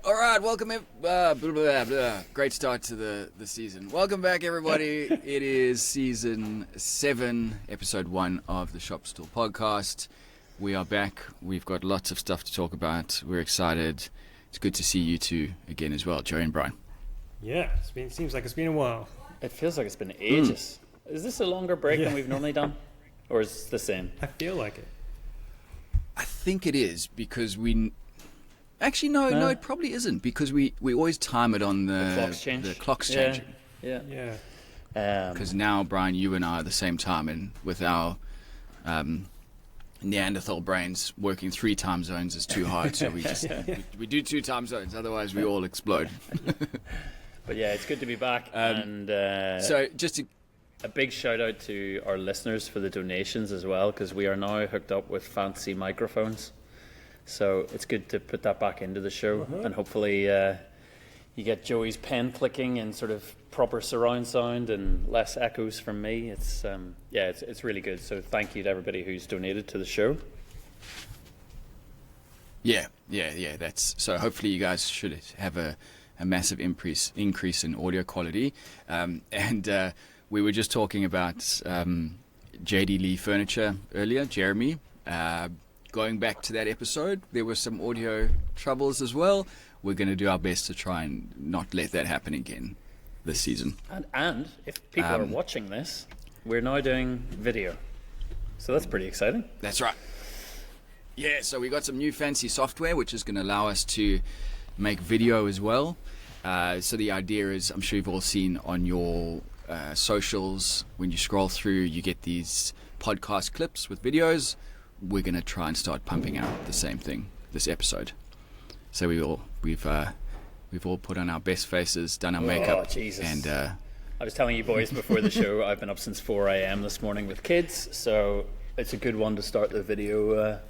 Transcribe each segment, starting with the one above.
All right, welcome. Blah, blah, blah. Great start to the season. Welcome back, everybody. It is season 7, episode 1 of the Shop Stool podcast. We are back. We've got lots of stuff to talk about. We're excited. It's good to see you two again as well, Joey and Bryan. Yeah, seems like it's been a while. It feels like it's been ages. Is this a longer break than we've normally done? Or is it the same? I feel like it. I think it is because we... Actually, no, it probably isn't because we always time it on the clocks changing. Yeah. Because now, Bryan, you and I are at the same time, and with our Neanderthal brains, working 3 time zones is too hard. So we just we do 2 time zones, otherwise we all explode. But yeah, it's good to be back. So just a big shout out to our listeners for the donations as well, because we are now hooked up with fancy microphones. So it's good to put that back into the show, and hopefully you get Joey's pen clicking and sort of proper surround sound and less echoes from me. It's really good. So thank you to everybody who's donated to the show. Yeah. That's so. Hopefully you guys should have a massive increase in audio quality. And we were just talking about JD Lee Furniture earlier, Jeremy. Going back to that episode, there were some audio troubles as well. We're going to do our best to try and not let that happen again this season. And if people are watching this, we're now doing video. So that's pretty exciting. That's right. Yeah, so we got some new fancy software which is going to allow us to make video as well. So the idea is, I'm sure you've all seen on your socials, when you scroll through, you get these podcast clips with videos. We're going to try and start pumping out the same thing this episode. So we've all put on our best faces, done our makeup. Oh, Jesus. And I was telling you boys before the show, I've been up since 4 a.m. this morning with kids, so it's a good one to start the video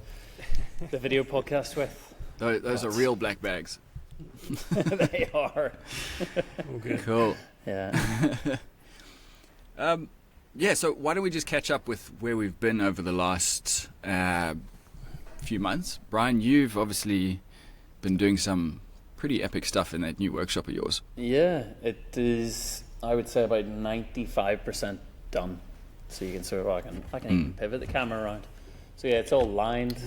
podcast with. Those are real black bags. They are. All good. Cool. Yeah. Yeah, so why don't we just catch up with where we've been over the last few months. Bryan, you've obviously been doing some pretty epic stuff in that new workshop of yours. Yeah, it is, I would say, about 95% done. So you can sort of, I can even pivot the camera around. So yeah, it's all lined.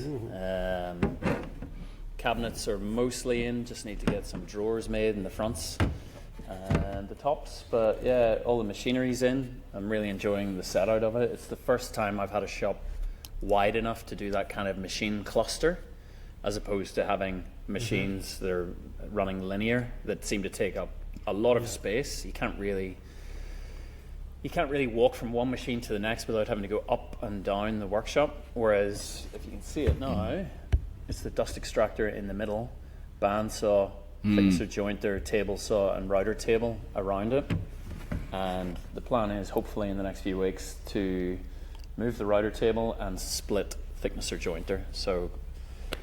Cabinets are mostly in, just need to get some drawers made in the fronts and the tops. But yeah, all the machinery's in. I'm really enjoying the set out of it. It's the first time I've had a shop wide enough to do that kind of machine cluster, as opposed to having machines that are running linear that seem to take up a lot of space. You can't really walk from one machine to the next without having to go up and down the workshop. Whereas if you can see it now, it's the dust extractor in the middle, bandsaw, fixer jointer, table saw and router table around it. And the plan is hopefully in the next few weeks to move the router table and split thicknesser jointer. So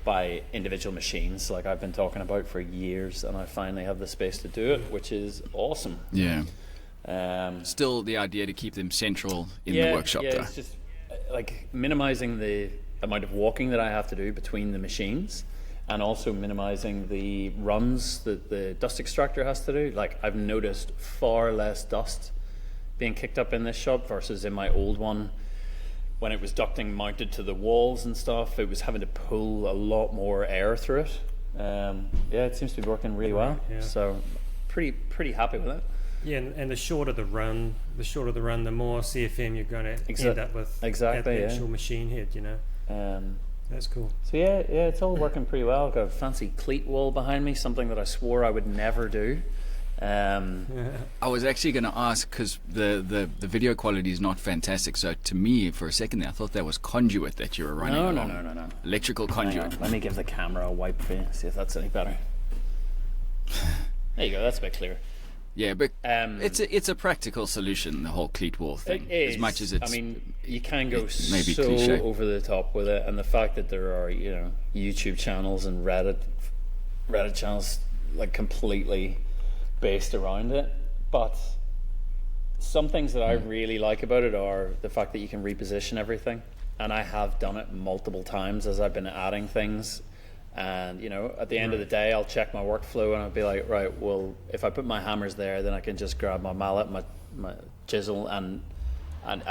by individual machines, like I've been talking about for years, and I finally have the space to do it, which is awesome. Yeah. Still the idea to keep them central in the workshop, though. Yeah, it's just like minimizing the amount of walking that I have to do between the machines, and also minimizing the runs that the dust extractor has to do. Like, I've noticed far less dust being kicked up in this shop versus in my old one. When it was ducting mounted to the walls and stuff, it was having to pull a lot more air through it. It seems to be working really well. Yeah. So pretty happy with it. Yeah, and the shorter the run, the more CFM you're going to end up with at the actual machine head, you know. That's cool. So yeah, it's all working pretty well. I've got a fancy cleat wall behind me, something that I swore I would never do. I was actually going to ask, because the video quality is not fantastic, so to me for a second there I thought that was conduit that you were running. No. Electrical conduit. Let me give the camera a wipe for you, see if that's any better. There you go, that's a bit clearer. Yeah, but it's a practical solution, the whole cleat wall thing. It is. As much as it's, I mean, you can go maybe so cliche. Over the top with it, and the fact that there are, you know, YouTube channels and Reddit channels like completely based around it. But some things that I really like about it are the fact that you can reposition everything, and I have done it multiple times as I've been adding things. And, you know, at the end of the day, I'll check my workflow and I'll be like, right, well, if I put my hammers there, then I can just grab my mallet, my chisel, and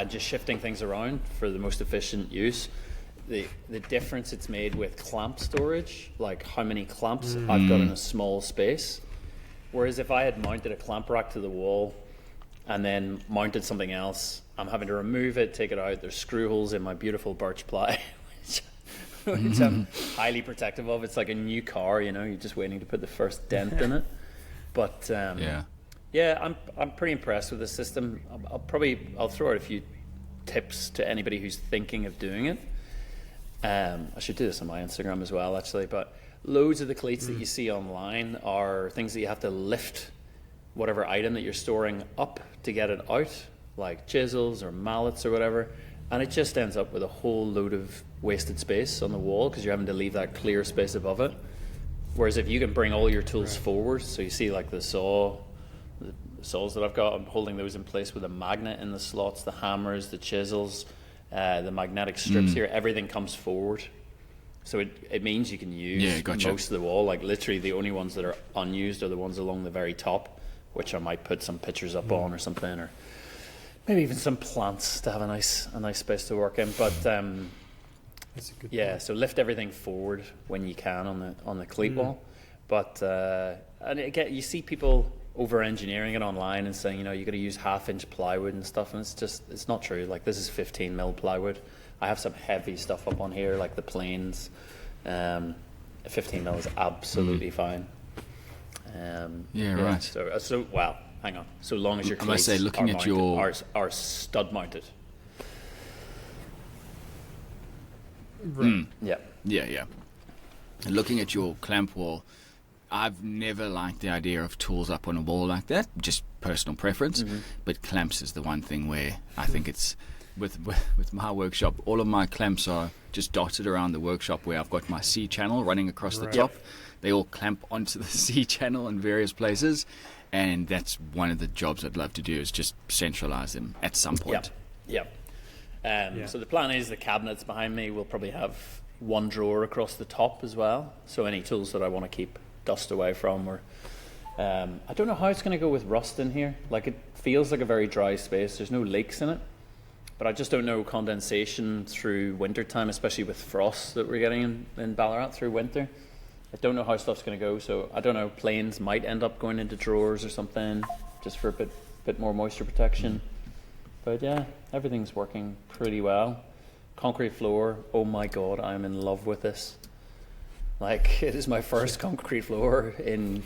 just shifting things around for the most efficient use. The difference it's made with clamp storage, like how many clamps I've got in a small space. Whereas if I had mounted a clamp rack to the wall and then mounted something else, I'm having to remove it, take it out. There's screw holes in my beautiful birch ply, which I'm highly protective of. It's like a new car, you know, you're just waiting to put the first dent in it. But yeah, I'm pretty impressed with the system. I'll throw out a few tips to anybody who's thinking of doing it. I should do this on my Instagram as well, actually. But loads of the cleats that you see online are things that you have to lift whatever item that you're storing up to get it out, like chisels or mallets or whatever. And it just ends up with a whole load of wasted space on the wall because you're having to leave that clear space above it. Whereas if you can bring all your tools forward, so you see like the saws that I've got, I'm holding those in place with a magnet in the slots, the hammers, the chisels, the magnetic strips here, everything comes forward. So it means you can use most of the wall. Like literally the only ones that are unused are the ones along the very top, which I might put some pictures up on or something, or maybe even some plants to have a nice space to work in. But that's a good point. So lift everything forward when you can on the cleat wall. But and again, you see people over engineering it online and saying, you know, you got to use 1/2-inch plywood and stuff, and it's not true. Like this is 15 mil plywood. I have some heavy stuff up on here, like the planes. 15 mil is absolutely fine. Right. So wow, hang on. So long as your cleats I must say, looking at are stud mounted. Right. Yeah. And looking at your clamp wall, I've never liked the idea of tools up on a wall like that, just personal preference. But clamps is the one thing where I think it's, with my workshop, all of my clamps are just dotted around the workshop where I've got my C channel running across the top. They all clamp onto the C channel in various places. And that's one of the jobs I'd love to do, is just centralize them at some point. So the plan is the cabinets behind me will probably have one drawer across the top as well. So any tools that I want to keep dust away from, or I don't know how it's going to go with rust in here. Like it feels like a very dry space. There's no leaks in it, but I just don't know condensation through winter time, especially with frost that we're getting in Ballarat through winter. I don't know how stuff's going to go, so I don't know. Planes might end up going into drawers or something, just for a bit more moisture protection. But yeah, everything's working pretty well. Concrete floor, oh my god, I'm in love with this. Like, it is my first concrete floor in,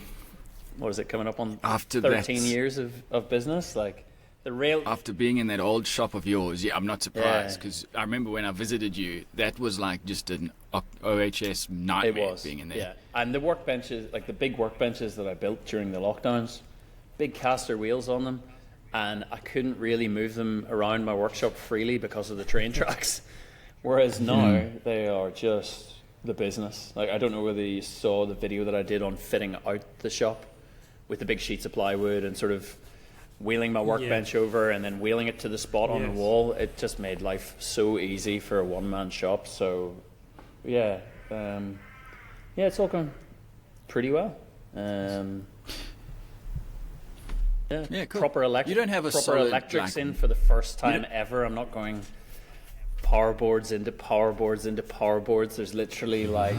what is it, coming up on after 13 years of business. Like, the rail... After being in that old shop of yours, I'm not surprised, because I remember when I visited you, that was like just an OHS nightmare being in there. Yeah, and the workbenches, like the big workbenches that I built during the lockdowns, big caster wheels on them, and I couldn't really move them around my workshop freely because of the train tracks. Whereas now, they are just the business. Like, I don't know whether you saw the video that I did on fitting out the shop with the big sheets of plywood and sort of wheeling my workbench over and then wheeling it to the spot on the wall. It just made life so easy for a one-man shop. So it's all going pretty well. Cool. Proper you don't have a proper solid, electrics in for the first time ever. I'm not going power boards into power boards into power boards. There's literally like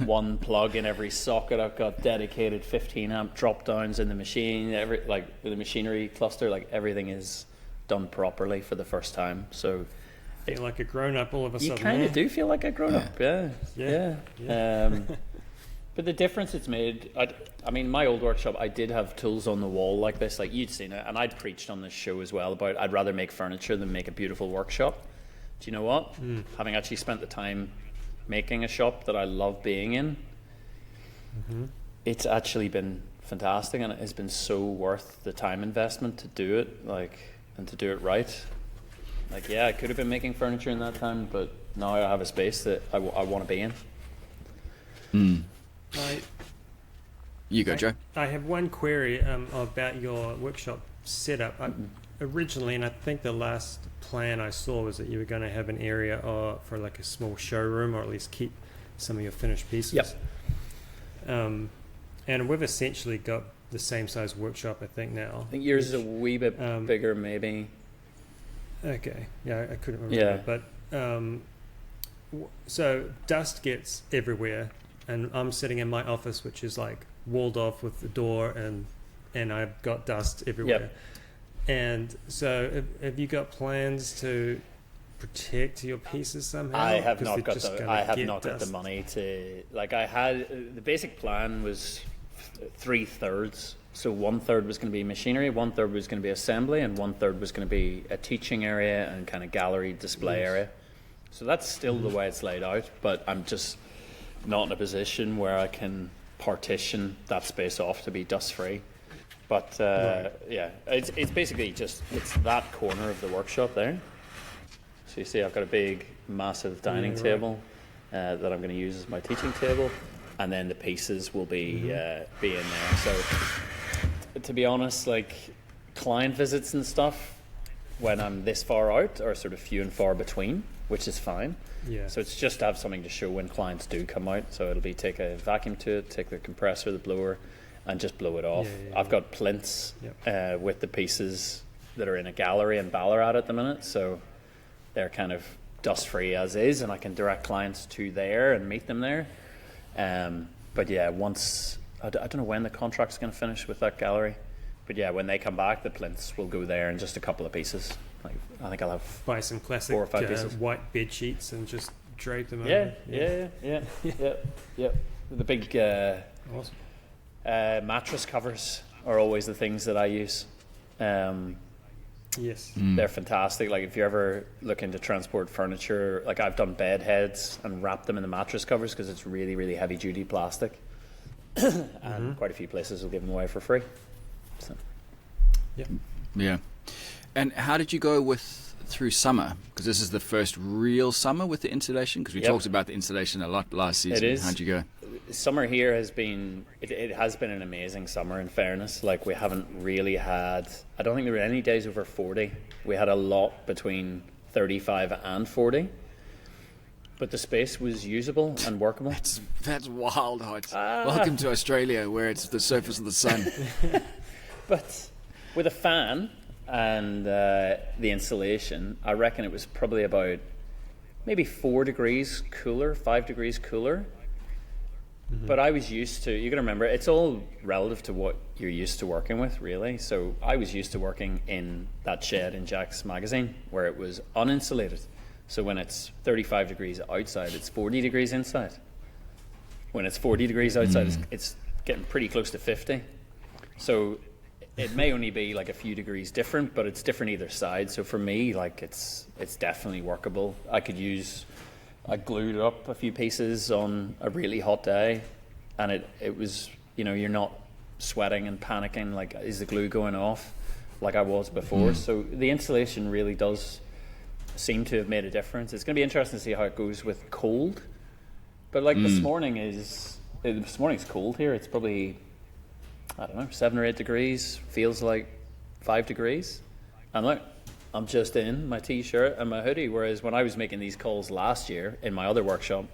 one plug in every socket. I've got dedicated 15 amp drop downs in the machine, the machinery cluster. Like, everything is done properly for the first time. So feel like a grown up all of a sudden. You kind of do feel like a grown up. Yeah. But the difference it's made, I mean, my old workshop, I did have tools on the wall like this, like you'd seen it, and I'd preached on this show as well about I'd rather make furniture than make a beautiful workshop. Do you know what? Having actually spent the time making a shop that I love being in, it's actually been fantastic, and it has been so worth the time investment to do it, and to do it right. Like, I could have been making furniture in that time, but now I have a space that I want to be in. You go, Joe. I have one query about your workshop setup. Originally, and I think the last plan I saw was that you were going to have an area for like a small showroom, or at least keep some of your finished pieces. Yep. And we've essentially got the same size workshop, I think, now. I think yours is a wee bit bigger, maybe. Okay. Yeah, I couldn't remember. But so dust gets everywhere, and I'm sitting in my office, which is like walled off with the door, and I've got dust everywhere. Yep. And so have you got plans to protect your pieces somehow? I have not got the money to, like, I had, the basic plan was 3/3. So 1/3 was going to be machinery, 1/3 was going to be assembly, and 1/3 was going to be a teaching area and kind of gallery display area. So that's still the way it's laid out, but I'm just not in a position where I can partition that space off to be dust free. But yeah, it's basically just, it's that corner of the workshop there. So you see I've got a big, massive dining table that I'm going to use as my teaching table, and then the pieces will be in there. So to be honest, like, client visits and stuff, when I'm this far out, are sort of few and far between, which is fine. Yeah. So it's just to have something to show when clients do come out. So it'll be take a vacuum to it, take the compressor, the blower, and just blow it off. I've got plinths with the pieces that are in a gallery in Ballarat at the minute, so they're kind of dust free as is, and I can direct clients to there and meet them there. But yeah, once, I don't know when the contract's going to finish with that gallery, but yeah, when they come back, the plinths will go there and just a couple of pieces. Like, I think I'll have buy some classic 4 or 5 pieces. White bed sheets and just drape them over. Yeah. The big awesome. Mattress covers are always the things that I use. Yes. They're fantastic. Like, if you're ever looking to transport furniture, like, I've done bed heads and wrapped them in the mattress covers because it's really, really heavy duty plastic. And quite a few places will give them away for free. So. Yeah. And how did you go through summer? Because this is the first real summer with the installation, because we talked about the installation a lot last season. It is. How'd you go? Summer here has been, it has been an amazing summer, in fairness. Like, we haven't really had, I don't think there were any days over 40. We had a lot between 35 and 40. But the space was usable and workable. That's wild hot. Welcome to Australia, where it's the surface of the sun. But with a fan and the insulation, I reckon it was probably about maybe 4 degrees cooler, 5 degrees cooler. But I was used to, you got to remember, it's all relative to what you're used to working with, really. So I was used to working in that shed in Jack's magazine where it was uninsulated. So when it's 35 degrees outside, it's 40 degrees inside. When it's 40 degrees outside, it's getting pretty close to 50. So it may only be like a few degrees different, but it's different either side. So for me, like, it's definitely workable. I glued up a few pieces on a really hot day, and it was, you know, you're not sweating and panicking, like, is the glue going off, like I was before. So the insulation really does seem to have made a difference. It's going to be interesting to see how it goes with cold. But like this morning's cold here. It's probably, I don't know, 7 or 8 degrees. Feels like 5 degrees. And look, I'm just in my t-shirt and my hoodie, whereas when I was making these calls last year in my other workshop,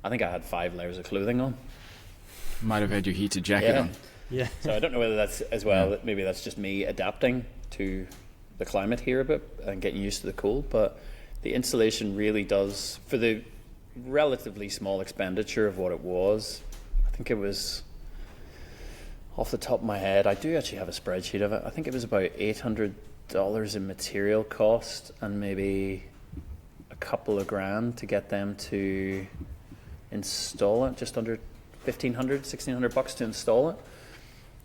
I think I had 5 layers of clothing on. Might have had your heated jacket on. Yeah. So I don't know whether that's as well, maybe that's just me adapting to the climate here a bit and getting used to the cold, but the insulation really does, for the relatively small expenditure of what it was, I think it was, off the top of my head, I do actually have a spreadsheet of it, I think it was about $800 in material cost and maybe a couple of grand to get them to install it, just under $1,600 to install it.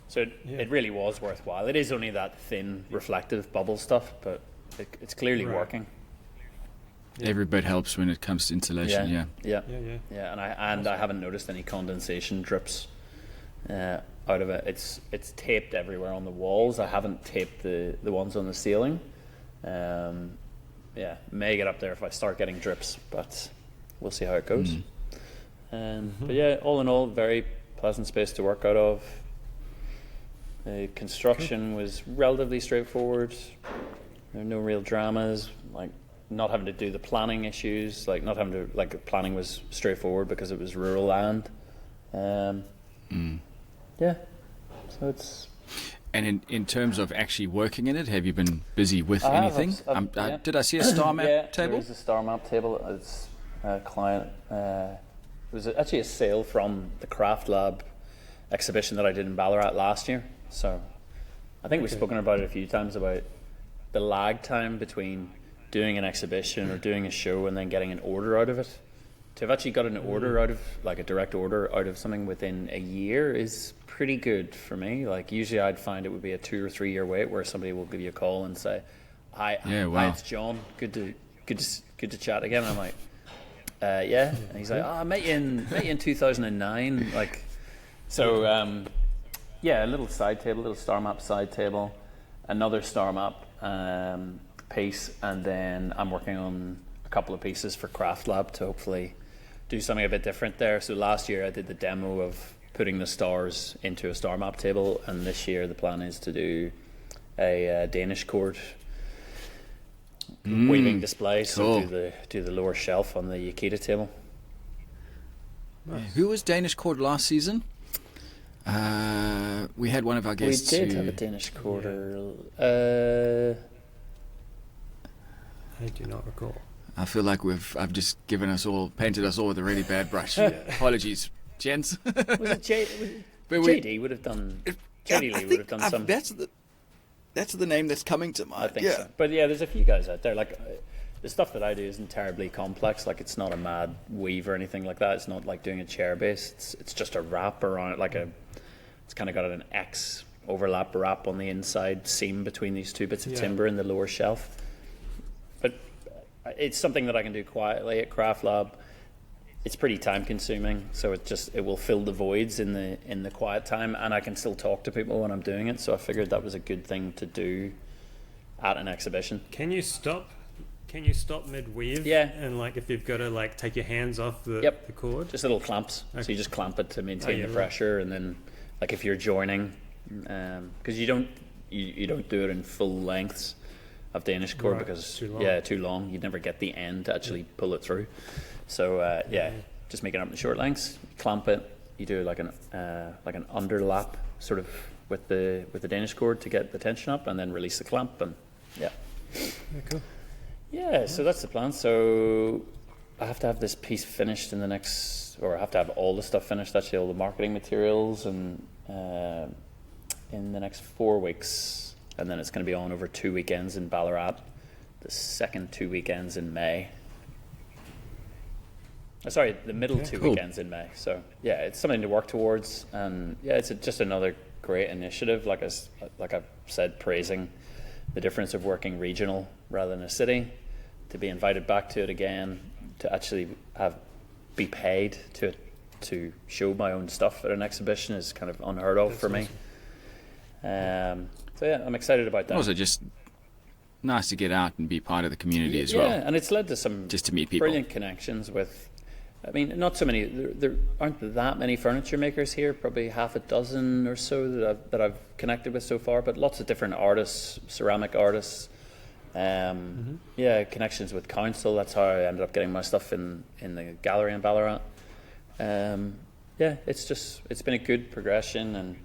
So it really was worthwhile. It is only that thin reflective bubble stuff, but it's clearly working. Every bit helps when it comes to insulation. Yeah. And I haven't noticed any condensation drips out of it. It's taped everywhere on the walls. I haven't taped the ones on the ceiling. May get up there if I start getting drips, but we'll see how it goes. But yeah, all in all, very pleasant space to work out of. The construction was relatively straightforward. There were no real dramas. Like, not having to do the planning issues, like not having to, like planning was straightforward because it was rural land. Yeah, so it's. And in terms of actually working in it, have you been busy with anything? Yeah. Did I see a star map table? There is a star map table. It's a client. It was actually a sale from the Craft Lab exhibition that I did in Ballarat last year. So I think we've spoken about it a few times about the lag time between doing an exhibition or doing a show and then getting an order out of it. To have actually got an order out of, like a direct order out of something within a year is pretty good for me. Like usually I'd find it would be a 2 or 3 year wait where somebody will give you a call and say, hi, it's John. Good to chat again. I'm like, yeah. And he's like, I met you in 2009. Like, so, yeah, a little side table, a little star map side table, another star map piece, and then I'm working on a couple of pieces for Craft Lab to hopefully do something a bit different there. So last year I did the demo of putting the stars into a star map table, and this year the plan is to do a Danish cord weaving display. Cool. So do the lower shelf on the Yakita table. Nice. Who was Danish cord last season? We had one of our guests. We did have a Danish quarter. I do not recall. I feel like I've just painted us all with a really bad brush. Apologies, gents. Was it JD would have done? JD Lee would have done some. That's the name that's coming to mind. I think so. But yeah, there's a few guys out there. Like the stuff that I do isn't terribly complex. Like it's not a mad weave or anything like that. It's not like doing a chair base. It's just a wrap around it, it's kind of got an X overlap wrap on the inside seam between these two bits of timber in the lower shelf. But it's something that I can do quietly at Craft Lab. It's pretty time consuming, so it will fill the voids in the quiet time, and I can still talk to people when I'm doing it. So I figured that was a good thing to do at an exhibition. Can you stop mid weave? Yeah. And like if you've got to take your hands off the cord? Just little clamps. Okay. So you just clamp it to maintain the pressure, and then like if you're joining, because you don't do it in full lengths of Danish cord because too long. You'd never get the end to actually pull it through. So just make it up in short lengths. Clamp it. You do like an underlap sort of with the Danish cord to get the tension up, and then release the clamp. And cool. Yeah, so that's the plan. So I have to have this piece finished I have to have all the stuff finished. Actually, all the marketing materials, and in the next 4 weeks, and then it's going to be on over 2 weekends in Ballarat. The second 2 weekends in May. Sorry, the middle two weekends in May. So yeah, it's something to work towards, and yeah, it's just another great initiative. Like I've said, praising the difference of working regional rather than a city, to be invited back to it again, to actually be paid to show my own stuff at an exhibition is kind of unheard of for me. So yeah, I'm excited about that. Also, just nice to get out and be part of the community as well. Yeah, and it's led to some just to meet people. Brilliant connections with. I mean, not so many. There aren't that many furniture makers here. Probably half a dozen or so that I've connected with so far. But lots of different artists, ceramic artists. Yeah, connections with council. That's how I ended up getting my stuff in the gallery in Ballarat. Yeah, it's been a good progression, and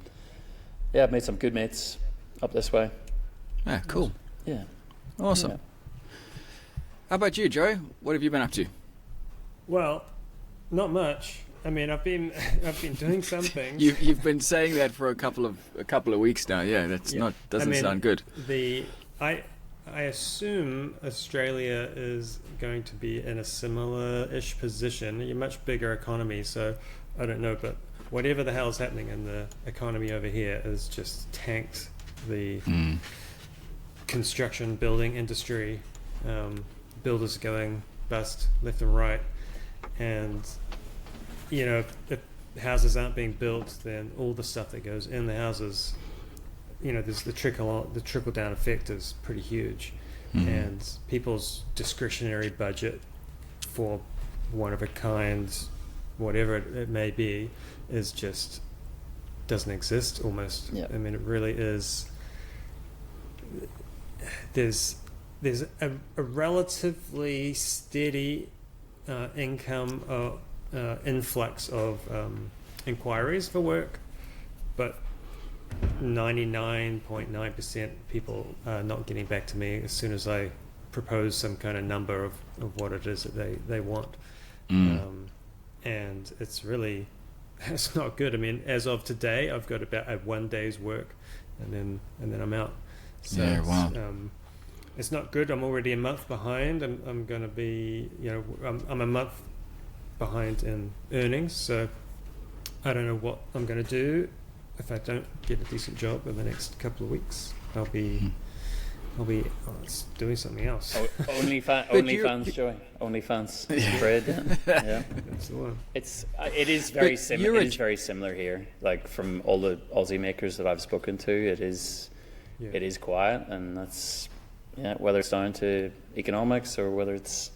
yeah, I've made some good mates up this way. Yeah, cool. Yeah, awesome. Yeah. How about you, Joe? What have you been up to? Well, not much. I mean, I've been doing some things. You've been saying that for a couple of weeks now. Yeah, doesn't sound good. I assume Australia is going to be in a similar-ish position. A much bigger economy, so I don't know, but whatever the hell's happening in the economy over here has just tanked the construction building industry. Builders going bust left and right, and if houses aren't being built, then all the stuff that goes in the houses, there's the trickle down effect is pretty huge, and people's discretionary budget for one of a kind, whatever it may be, is just doesn't exist almost. Yep. I mean, it really is. There's there's a relatively steady income influx of inquiries for work, but 99.9% people are not getting back to me as soon as I propose some kind of number of what it is that they want. And it's not good. I mean, as of today, I've got about 1 day's work, and then I'm out. So Yeah, wow. it's not good. I'm already a month behind. I'm going to be, I'm a month behind in earnings. So I don't know what I'm going to do if I don't get a decent job in the next couple of weeks. I'll be doing something else. OnlyFans, Joey. OnlyFans. Fred. Yeah. That's the one. It is very similar. It is very similar here. Like from all the Aussie makers that I've spoken to, it is quiet, and that's whether it's down to economics or whether it's,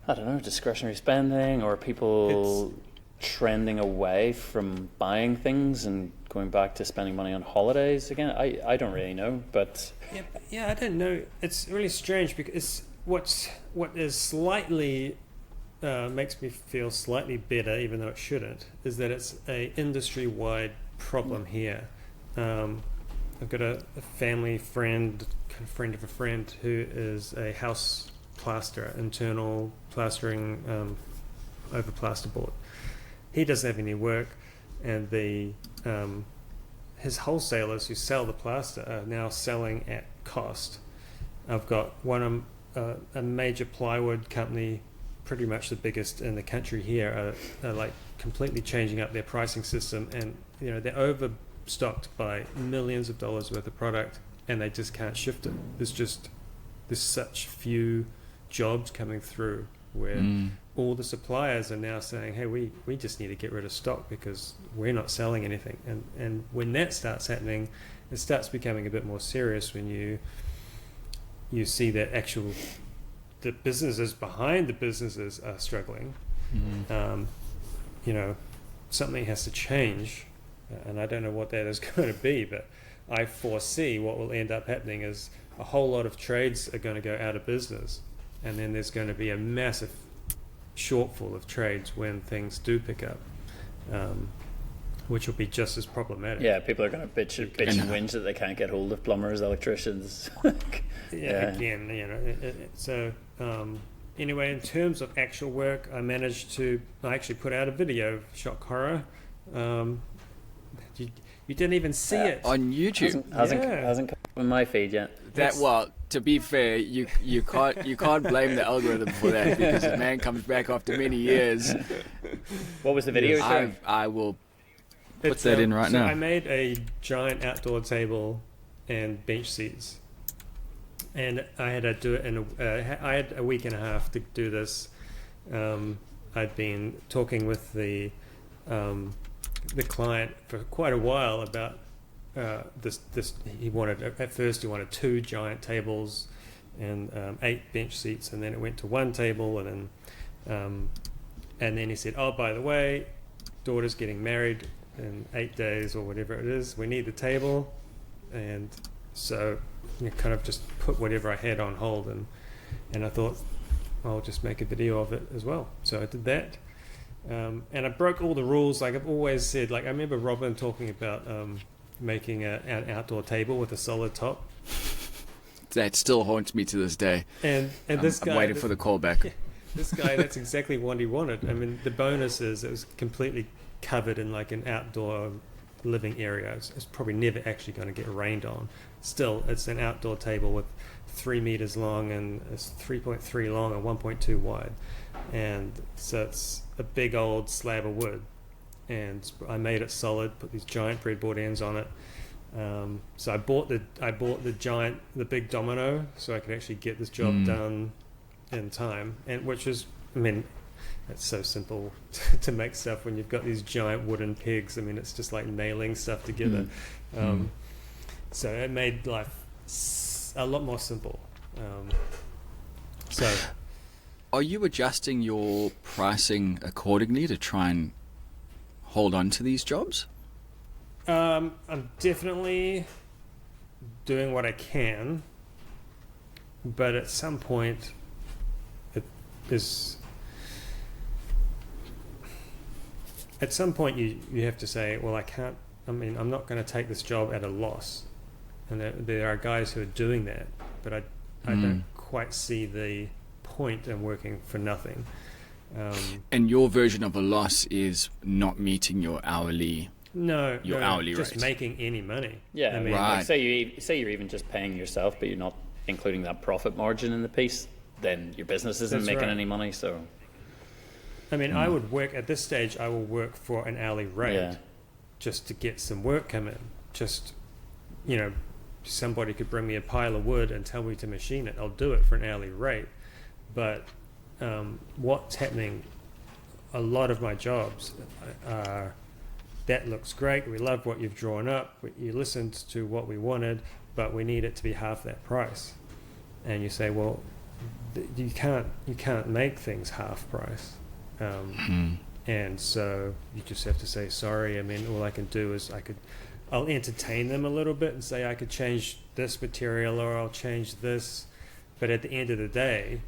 I don't know, discretionary spending or people trending away from buying things and going back to spending money on holidays again. I don't really know, but I don't know. It's really strange because what is slightly makes me feel slightly better, even though it shouldn't, is that it's a industry-wide problem here. I've got a family friend, kind of friend of a friend, who is a house plasterer, internal plastering over plasterboard. He doesn't have any work, and his wholesalers who sell the plaster are now selling at cost. I've got a major plywood company, pretty much the biggest in the country here, are like completely changing up their pricing system, and they're overstocked by millions of dollars worth of product, and they just can't shift it. There's such few jobs coming through where all the suppliers are now saying, hey, we just need to get rid of stock because we're not selling anything. And when that starts happening, it starts becoming a bit more serious when you see that the businesses behind the businesses are struggling. Something has to change, and I don't know what that is going to be, but I foresee what will end up happening is a whole lot of trades are going to go out of business, and then there's going to be a massive shortfall of trades when things do pick up, which will be just as problematic. Yeah, people are going to bitch and whinge that they can't get hold of plumbers, electricians. Anyway, in terms of actual work, I actually put out a video, shock horror. You didn't even see it on YouTube. Hasn't come on my feed yet. To be fair, you can't blame the algorithm for that, because the man comes back after many years. What was the video? I will put that in right now. I made a giant outdoor table and bench seats, and I had to do it I had a week and a half to do this. I'd been talking with the client for quite a while about this. At first he wanted 2 giant tables and 8 bench seats, and then it went to 1 table, and then he said, oh, by the way, daughter's getting married in 8 days or whatever it is, we need the table. And so kind of just put whatever I had on hold, and I thought I'll just make a video of it as well. So I did that. And I broke all the rules, like I've always said. Like I remember Robin talking about making an outdoor table with a solid top. That still haunts me to this day. And this guy, I'm waiting for the callback. Yeah, this guy, that's exactly what he wanted. I mean, the bonus is it was completely covered in like an outdoor living area. It's probably never actually going to get rained on. Still, it's an outdoor table with 3 meters long, and it's 3.3 long and 1.2 wide. And so it's a big old slab of wood, and I made it solid, put these giant breadboard ends on it. So I bought the big domino, so I could actually get this job done in time, and which is, I mean, it's so simple to make stuff when you've got these giant wooden pegs. I mean, it's just like nailing stuff together. So it made life a lot more simple. So are you adjusting your pricing accordingly to try and hold on to these jobs? I'm definitely doing what I can. but at some point, it is. At some point, you have to say, well, I'm not going to take this job at a loss. And there are guys who are doing that, but I don't quite see the point in working for nothing. And your version of a loss is not meeting your hourly hourly rate. Just making any money. Yeah, I mean, right. like say you're even just paying yourself, but you're not including that profit margin in the piece, then your business isn't That's making right. any money. So, I mean, I would work at this stage. I will work for an hourly rate just to get some work come in. Just, somebody could bring me a pile of wood and tell me to machine it. I'll do it for an hourly rate. But what's happening? A lot of my jobs are. That looks great. We love what you've drawn up. You listened to what we wanted, but we need it to be half that price. And you say, well, you can't make things half price. And so you just have to say sorry. I mean, all I can do is I'll entertain them a little bit and say I could change this material or I'll change this. But at the end of the day,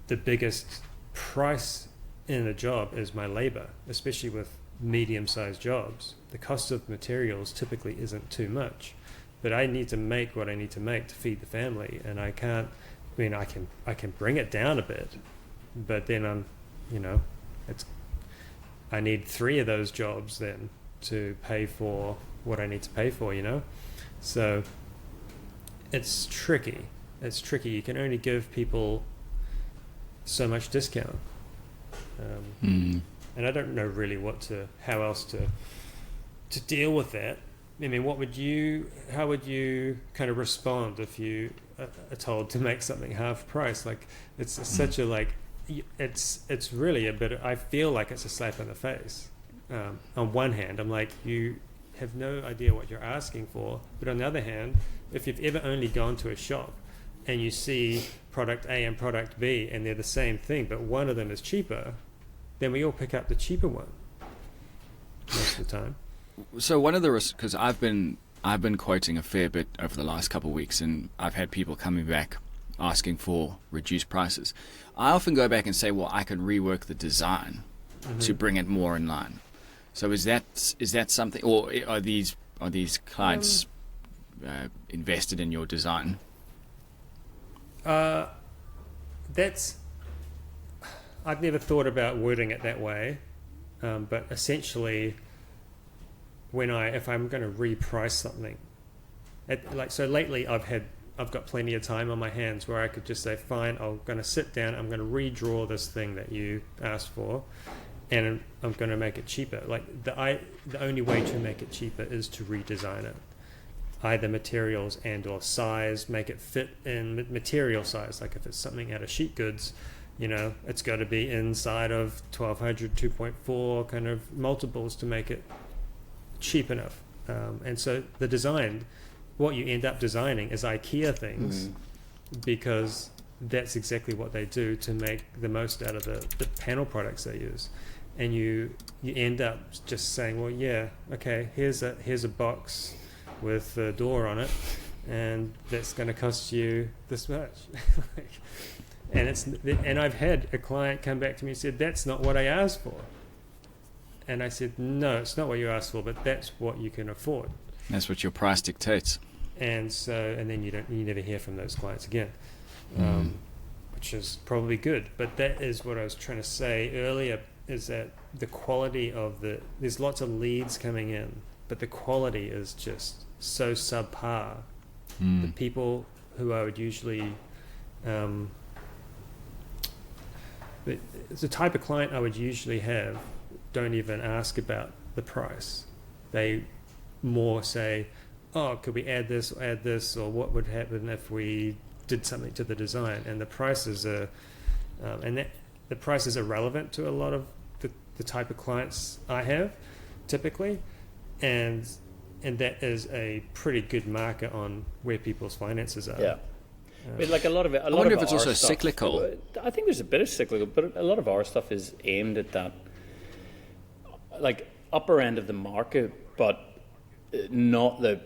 the biggest price in a job is my labor, especially with medium-sized jobs. The cost of materials typically isn't too much, but I need to make what I need to make to feed the family, and I can't. I mean, I can bring it down a bit, but then I need 3 of those jobs then to pay for what I need to pay for. So it's tricky. It's tricky. You can only give people so much discount. And I don't know really how else to deal with that. I mean, how would you kind of respond if you are told to make something half price? Like, it's such a, it's really a bit, I feel like it's a slap in the face. On one hand, I'm like, you have no idea what you're asking for. But on the other hand, if you've ever only gone to a shop and you see product A and product B and they're the same thing, but one of them is cheaper, then we all pick up the cheaper one most of the time. So one of the risks, because I've been quoting a fair bit over the last couple of weeks, and I've had people coming back asking for reduced prices. I often go back and say, well, I can rework the design to bring it more in line. So is that something, or are these clients invested in your design? I've never thought about wording it that way, but essentially, if I'm going to reprice something, so lately I've got plenty of time on my hands where I could just say, fine, I'm going to sit down, I'm going to redraw this thing that you asked for, and I'm going to make it cheaper. Like the only way to make it cheaper is to redesign it, either materials and or size, make it fit in material size. Like if it's something out of sheet goods, it's got to be inside of 1200, 2.4 kind of multiples to make it cheap enough. And so the design, what you end up designing is IKEA things, because that's exactly what they do to make the most out of the panel products they use. And you end up just saying, well, yeah, okay, here's a box with a door on it, and that's going to cost you this much. And I've had a client come back to me and said, that's not what I asked for. And I said, no, it's not what you asked for, but that's what you can afford. That's what your price dictates. And then you never hear from those clients again, which is probably good. But that is what I was trying to say earlier, is that the quality of there's lots of leads coming in, but the quality is just so subpar. The people who I would usually, the type of client I would usually have don't even ask about the price. They more say, oh, could we add this, or what would happen if we did something to the design? And the prices are, the prices are relevant to a lot of the type of clients I have, typically, and that is a pretty good marker on where people's finances are. Yeah. But like a lot of it, I wonder if it's also cyclical. I think there's a bit of cyclical, but a lot of our stuff is aimed at that, like upper end of the market, but not the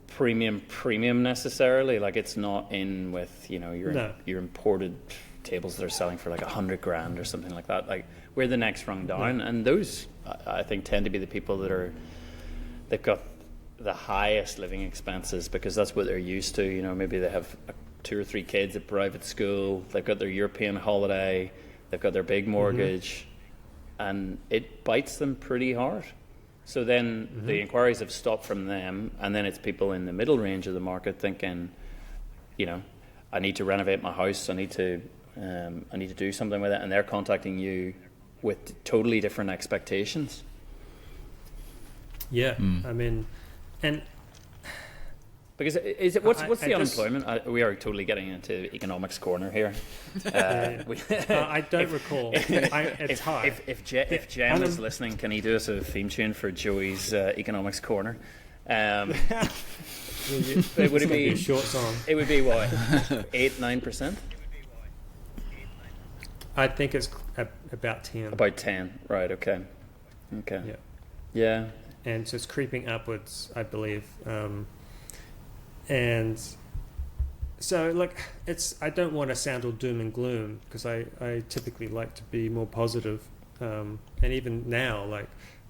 premium necessarily. Like it's not in with No. your imported tables that are selling for like $100,000 or something like that. Like we're the next rung down, and those I think tend to be the people they've got the highest living expenses because that's what they're used to. Maybe they have 2 or 3 kids at private school. They've got their European holiday. They've got their big mortgage, and it bites them pretty hard. So then the inquiries have stopped from them, and then it's people in the middle range of the market thinking, I need to renovate my house. I need to do something with it, and they're contacting you with totally different expectations. Yeah, I mean, and because what's the unemployment? We are totally getting into economics corner here. I don't recall. It's high. If Jem is listening, can he do us a theme tune for Joey's economics corner? Would it be a short song? It would be what, 8-9%? I think it's about 10. About 10, right? Okay. Yeah. And so it's creeping upwards, I believe. And so, like, I don't want to sound all doom and gloom because I typically like to be more positive. And even now, like,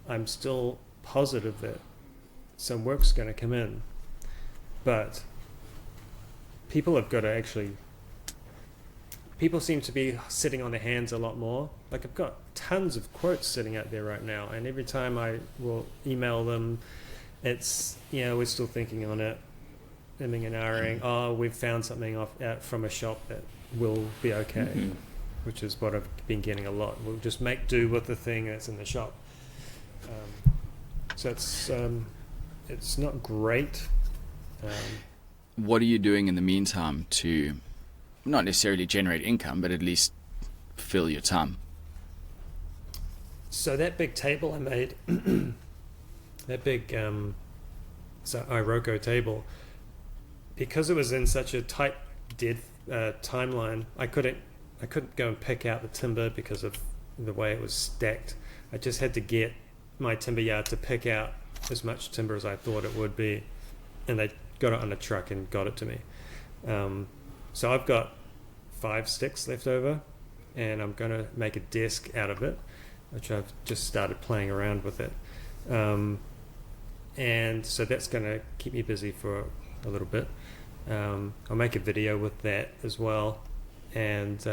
I'm still positive that some work's going to come in. But people have got to actually... People seem to be sitting on their hands a lot more. Like, I've got tons of quotes sitting out there right now, and every time I will email them, it's, we're still thinking on it, umming and ahhing. Oh, we've found something out from a shop that will be okay, which is what I've been getting a lot. We'll just make do with the thing that's in the shop. So it's not great. What are you doing in the meantime to not necessarily generate income, but at least fill your time? So that big table I made, that big Iroko table, because it was in such a tight dead timeline, I couldn't go and pick out the timber because of the way it was stacked. I just had to get my timber yard to pick out as much timber as I thought it would be, and they got it on a truck and got it to me. So I've got 5 sticks left over, and I'm going to make a desk out of it, which I've just started playing around with it. And so that's going to keep me busy for a little bit. I'll make a video with that as well, and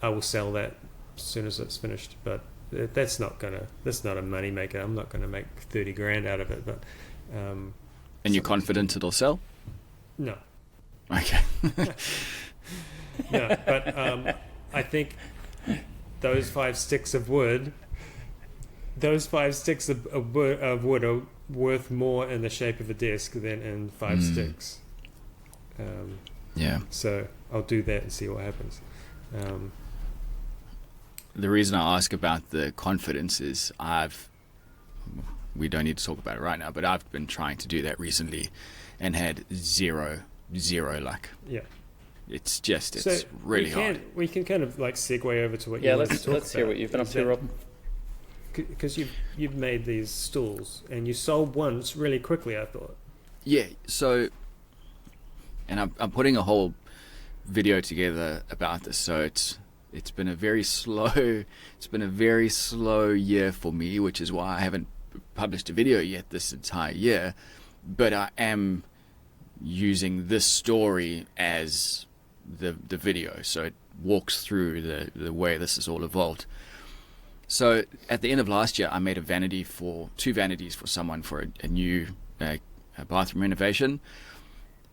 I will sell that as soon as it's finished. But that's not a money maker. I'm not going to make 30 grand out of it. But and you're confident it'll sell? No. Okay. No, but I think those 5 sticks of wood, are worth more in the shape of a desk than in 5 sticks. Yeah. So I'll do that and see what happens. The reason I ask about the confidence is we don't need to talk about it right now, but I've been trying to do that recently and had zero luck. Yeah. It's really hard. We can kind of like segue over to what you want to talk about. Let's hear what you've been up to, Rob. Because you've made these stools and you sold one really quickly, I thought. Yeah, so, and I'm putting a whole video together about this, so it's been a very slow year for me, which is why I haven't published a video yet this entire year, but I am using this story as the video, so it walks through the way this has all evolved. So at the end of last year, I made two vanities for someone for a new bathroom renovation,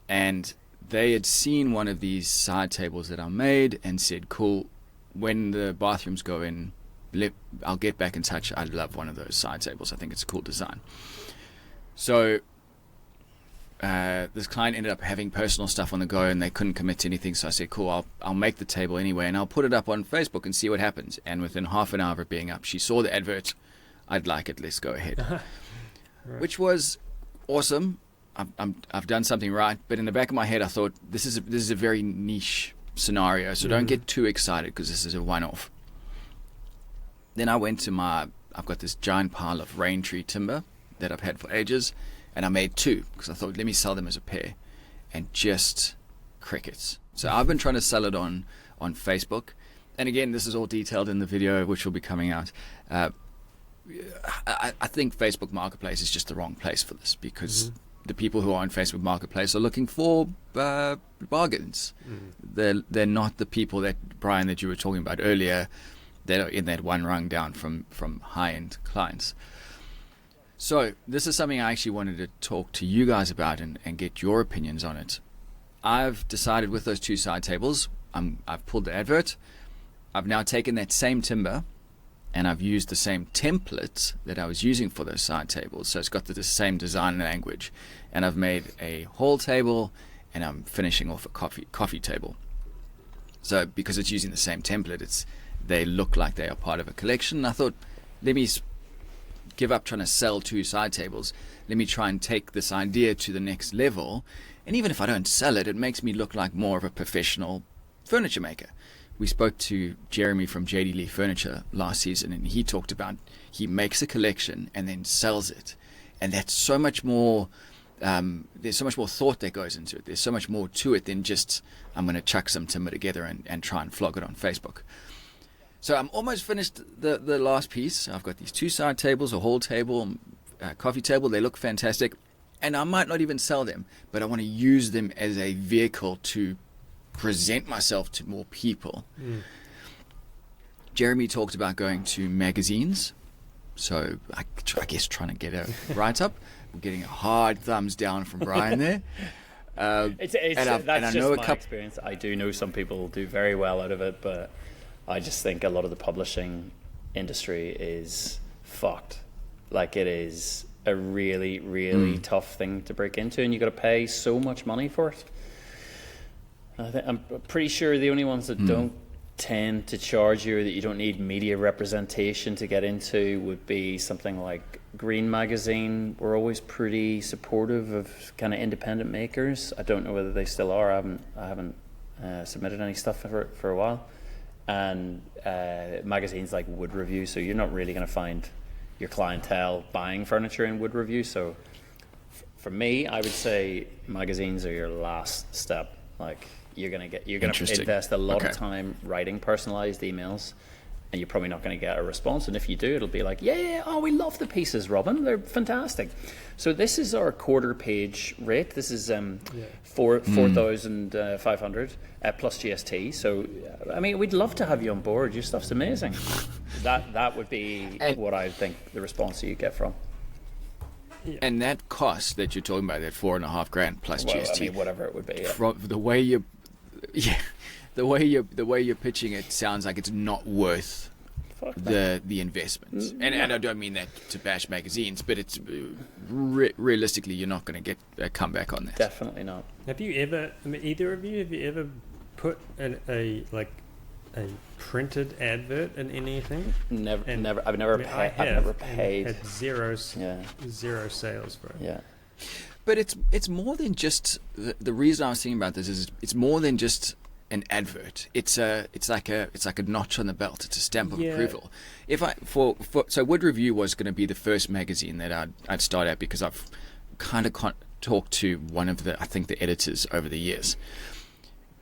and they had seen one of these side tables that I made and said, cool, when the bathrooms go in, I'll get back in touch. I love one of those side tables. I think it's a cool design. So this client ended up having personal stuff on the go and they couldn't commit to anything, so I said, cool, I'll make the table anyway and I'll put it up on Facebook and see what happens. And within half an hour of it being up, she saw the advert. I'd like it, let's go ahead. Right. Which was awesome. I've done something right, but in the back of my head I thought this is a very niche scenario, so don't get too excited because this is a one-off. Then I went to I've got this giant pile of rain tree timber that I've had for ages, and I made 2 because I thought, let me sell them as a pair, and just crickets. So I've been trying to sell it on Facebook, and again, this is all detailed in the video which will be coming out. I think Facebook Marketplace is just the wrong place for this, because the people who are on Facebook Marketplace are looking for bargains. They're not the people that, Brian, that you were talking about earlier, that are in that one rung down from high-end clients. So this is something I actually wanted to talk to you guys about and get your opinions on it. I've decided with those 2 side tables, I've pulled the advert. I've now taken that same timber and I've used the same template that I was using for those side tables. So it's got the same design language. And I've made a hall table, and I'm finishing off a coffee table. So because it's using the same template, they look like they are part of a collection. I thought, let me give up trying to sell 2 side tables. Let me try and take this idea to the next level. And even if I don't sell it, it makes me look like more of a professional furniture maker. We spoke to Jeremy from JD Lee Furniture last season, and he talked about he makes a collection and then sells it. And that's so much more, there's so much more thought that goes into it. There's so much more to it than just, I'm going to chuck some timber together and try and flog it on Facebook. So I'm almost finished the last piece. I've got these 2 side tables, a hall table, a coffee table. They look fantastic. And I might not even sell them, but I want to use them as a vehicle to present myself to more people. Jeremy talked about going to magazines, so I guess trying to get a write-up. We're getting a hard thumbs down from Brian there. That's just my experience. I do know some people do very well out of it, but I just think a lot of the publishing industry is fucked. Like, it is a really, really tough thing to break into, and you got to pay so much money for it. I'm pretty sure the only ones that don't tend to charge you, or that you don't need media representation to get into, would be something like Green Magazine. We're always pretty supportive of kind of independent makers. I don't know whether they still are. I haven't submitted any stuff for a while. And magazines like Wood Review, so you're not really going to find your clientele buying furniture in Wood Review. So for me, I would say magazines are your last step. Like, you're gonna invest a lot of time writing personalized emails, and you're probably not going to get a response. And if you do, it'll be like, we love the pieces, Robin, they're fantastic. So this is our quarter page rate. This is 4,500 plus GST. So I mean, we'd love to have you on board. Your stuff's amazing. That would be what I think the response that you get from. Yeah. And that cost that you're talking about, that $4,500 plus GST, I mean, whatever it would be. Yeah. From the way you're pitching it, sounds like it's not worth the investment. And I don't mean that to bash magazines, but it's realistically, you're not going to get a comeback on that. Definitely not. Have you ever? I mean, either of you, have you ever put a printed advert in anything? Never. I've never paid. Had zero sales for it. Yeah. But it's more than just the reason I was thinking about this is it's more than just an advert. It's like a notch on the belt. It's a stamp of approval. So Wood Review was going to be the first magazine that I'd start at, because I've kind of talked to one of the editors over the years.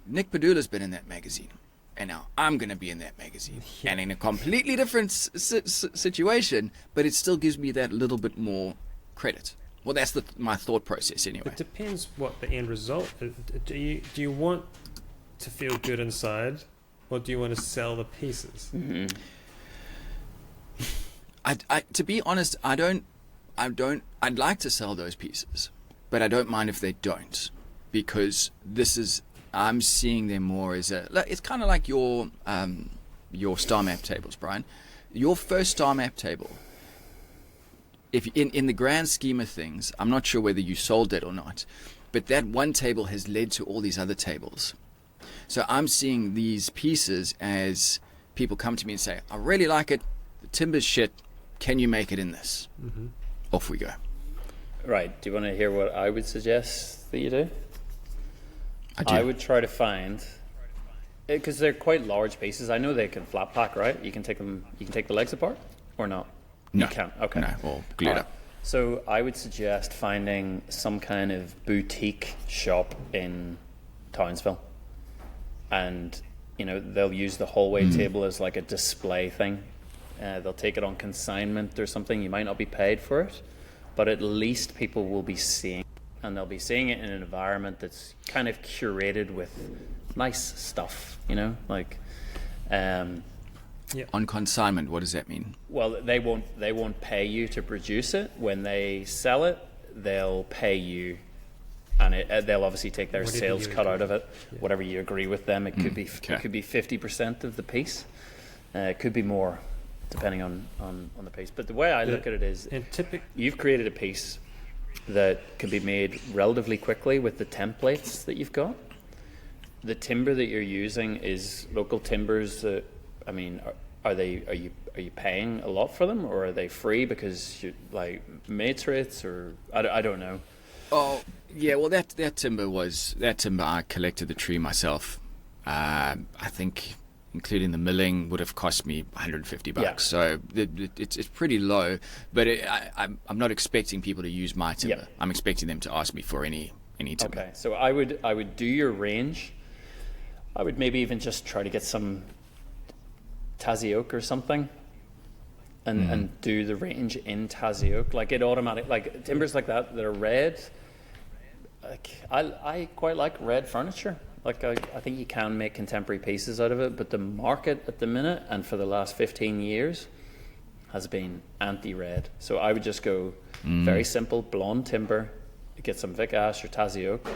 Nick Padula's been in that magazine. And now I'm going to be in that magazine, and in a completely different situation, but it still gives me that little bit more credit. Well, that's my thought process anyway. It depends what the end result is. Do you want to feel good inside, or do you want to sell the pieces? Mm-hmm. To be honest, I'd like to sell those pieces, but I don't mind if they don't, because I'm seeing them more as it's kind of like your star map tables, Brian. Your first star map table, if in the grand scheme of things, I'm not sure whether you sold it or not, but that one table has led to all these other tables. So I'm seeing these pieces as people come to me and say, I really like it, the timber's shit, can you make it in this? Mm-hmm. Off we go. Right, do you want to hear what I would suggest that you do? I would try to find, because they're quite large pieces. I know they can flat pack, right? You can take the legs apart, or not? No. You can't. Okay. No, or glued up. So I would suggest finding some kind of boutique shop in Townsville, and they'll use the hallway table as like a display thing. They'll take it on consignment or something. You might not be paid for it, but at least people will be seeing, and they'll be seeing it in an environment that's kind of curated with nice stuff. On consignment, what does that mean? Well, they won't pay you to produce it. When they sell it, they'll pay you, and they'll obviously take their sales cut out of it. Yeah. Whatever you agree with them, it could be 50% of the piece. It could be more, depending on the piece. But the way I look at it is, you've created a piece that can be made relatively quickly with the templates that you've got. The timber that you're using is local timbers that, are you paying a lot for them, or are they free because you like mates rates, or I don't know. Oh yeah, well that timber I collected the tree myself. I think including the milling would have cost me $150. Yeah. So it's pretty low, but I'm not expecting people to use my timber. Yeah. I'm expecting them to ask me for any timber. Okay, so I would do your range. I would maybe even just try to get some Tassie oak or something, and do the range in Tassie oak, like it automatic, like timbers like that are red. Like I quite like red furniture. Like I think you can make contemporary pieces out of it, but the market at the minute and for the last 15 years has been anti-red. So I would just go very simple blonde timber, get some Vic Ash or Tassie oak,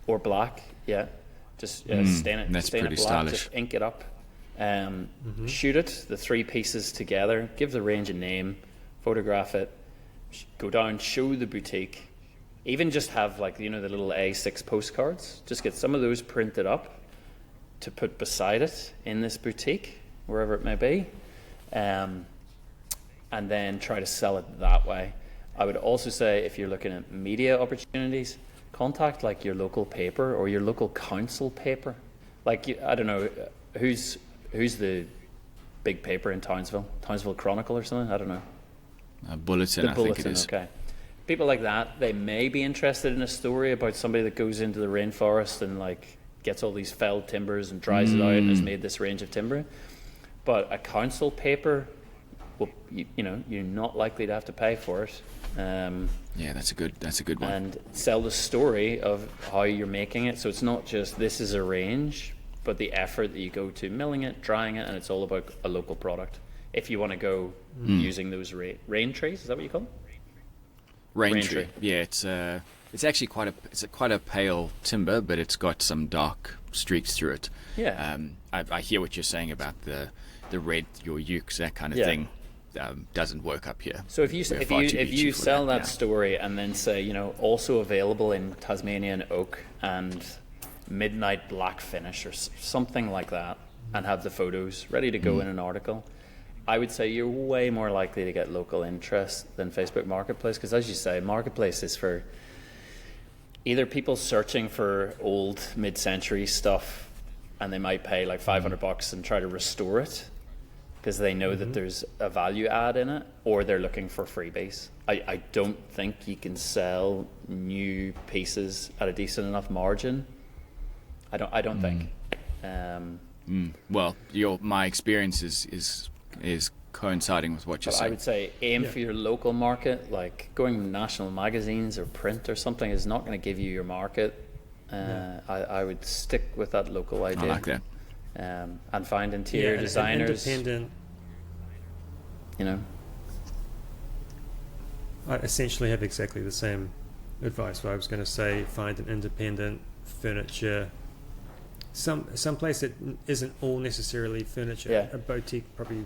or black. Yeah, just stain it. That's stain pretty it black, stylish. Just ink it up. Shoot it, the three pieces together, give the range a name, photograph it, go down, show the boutique, even just have the little A6 postcards, just get some of those printed up to put beside it in this boutique, wherever it may be, and then try to sell it that way. I would also say, if you're looking at media opportunities, contact your local paper or your local council paper. I don't know, who's the big paper in Townsville? Townsville Chronicle or something? I don't know. Bulletin, I think it is. Okay. People like that, they may be interested in a story about somebody that goes into the rainforest and gets all these felled timbers and dries it out and has made this range of timber. But a council paper, well, you're not likely to have to pay for it. Yeah, that's a good one. And sell the story of how you're making it. So it's not just this is a range, but the effort that you go to milling it, drying it, and it's all about a local product. If you want to go using those rain trees, is that what you call them? Rain tree. Yeah, it's actually quite a pale timber, but it's got some dark streaks through it. Yeah. I hear what you're saying about the red, your ukes, that kind of thing. Doesn't work up here. So if you sell that story and then say, also available in Tasmanian oak and midnight black finish or something like that, and have the photos ready to go in an article, I would say you're way more likely to get local interest than Facebook Marketplace, because as you say, Marketplace is for either people searching for old mid-century stuff and they might pay $500 and try to restore it because they know that there's a value add in it, or they're looking for freebies. I don't think you can sell new pieces at a decent enough margin. I don't think. Well, my experience is coinciding with what you're saying. I would say aim for your local market. Going national magazines or print or something is not going to give you your market. I would stick with that local idea. I like that. And find interior designers. Independent. I essentially have exactly the same advice. Where I was going to say, find an independent furniture. Some place that isn't all necessarily furniture. Yeah. A boutique probably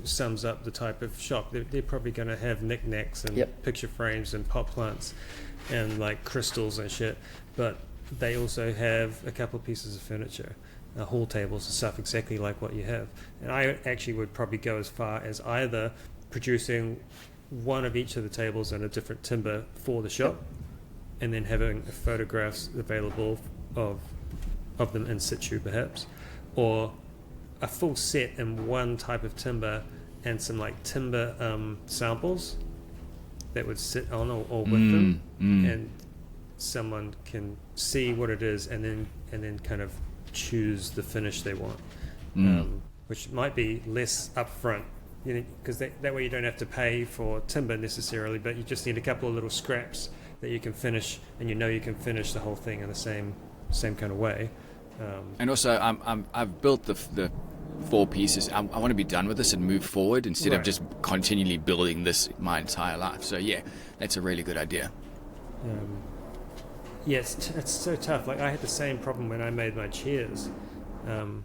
sums up the type of shop. They're probably going to have knickknacks and picture frames and pot plants and crystals and shit. But they also have a couple of pieces of furniture, hall tables and stuff exactly like what you have. And I actually would probably go as far as either producing one of each of the tables in a different timber for the shop, and then having photographs available of them in situ perhaps, or a full set in one type of timber and some timber samples that would sit on or with them, and someone can see what it is and then kind of choose the finish they want, which might be less upfront, because that way you don't have to pay for timber necessarily, but you just need a couple of little scraps that you can finish, and you can finish the whole thing in the same kind of way. And also, I've built the 4 pieces. I want to be done with this and move forward instead of just continually building this my entire life. So yeah, that's a really good idea. Yes, it's so tough. Like, I had the same problem when I made my chairs, and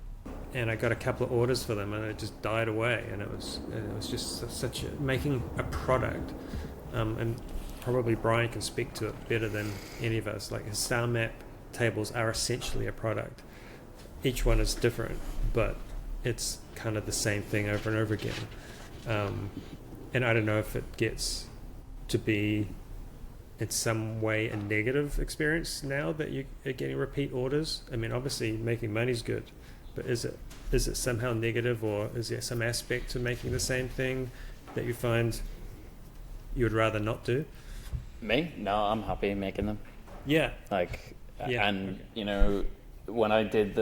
I got a couple of orders for them, and it just died away. And it was just such making a product, and probably Bryan can speak to it better than any of us. Like, his star map tables are essentially a product. Each one is different, but it's kind of the same thing over and over again. And I don't know if it gets to be in some way a negative experience now that you are getting repeat orders. I mean, obviously making money's good, but is it somehow negative, or is there some aspect to making the same thing that you find you would rather not do? Me? No, I'm happy making them. Yeah. And when I did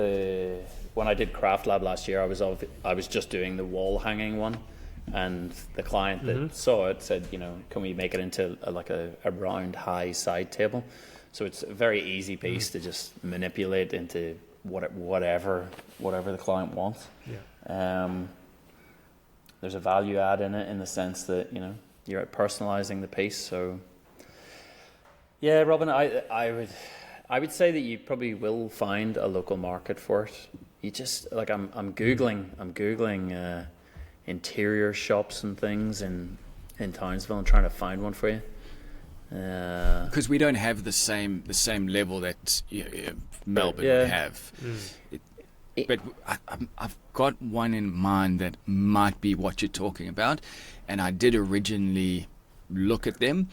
Craft Lab last year, I was just doing the wall hanging one, and the client that saw it said, can we make it into a round high side table? So it's a very easy piece to just manipulate into whatever the client wants. Yeah. There's a value add in it, in the sense that you're personalizing the piece. So yeah, Robin, I would say that you probably will find a local market for it. You just I'm googling interior shops and things in Townsville and trying to find one for you. Because we don't have the same level that Melbourne would have. But I've got one in mind that might be what you're talking about, and I did originally look at them,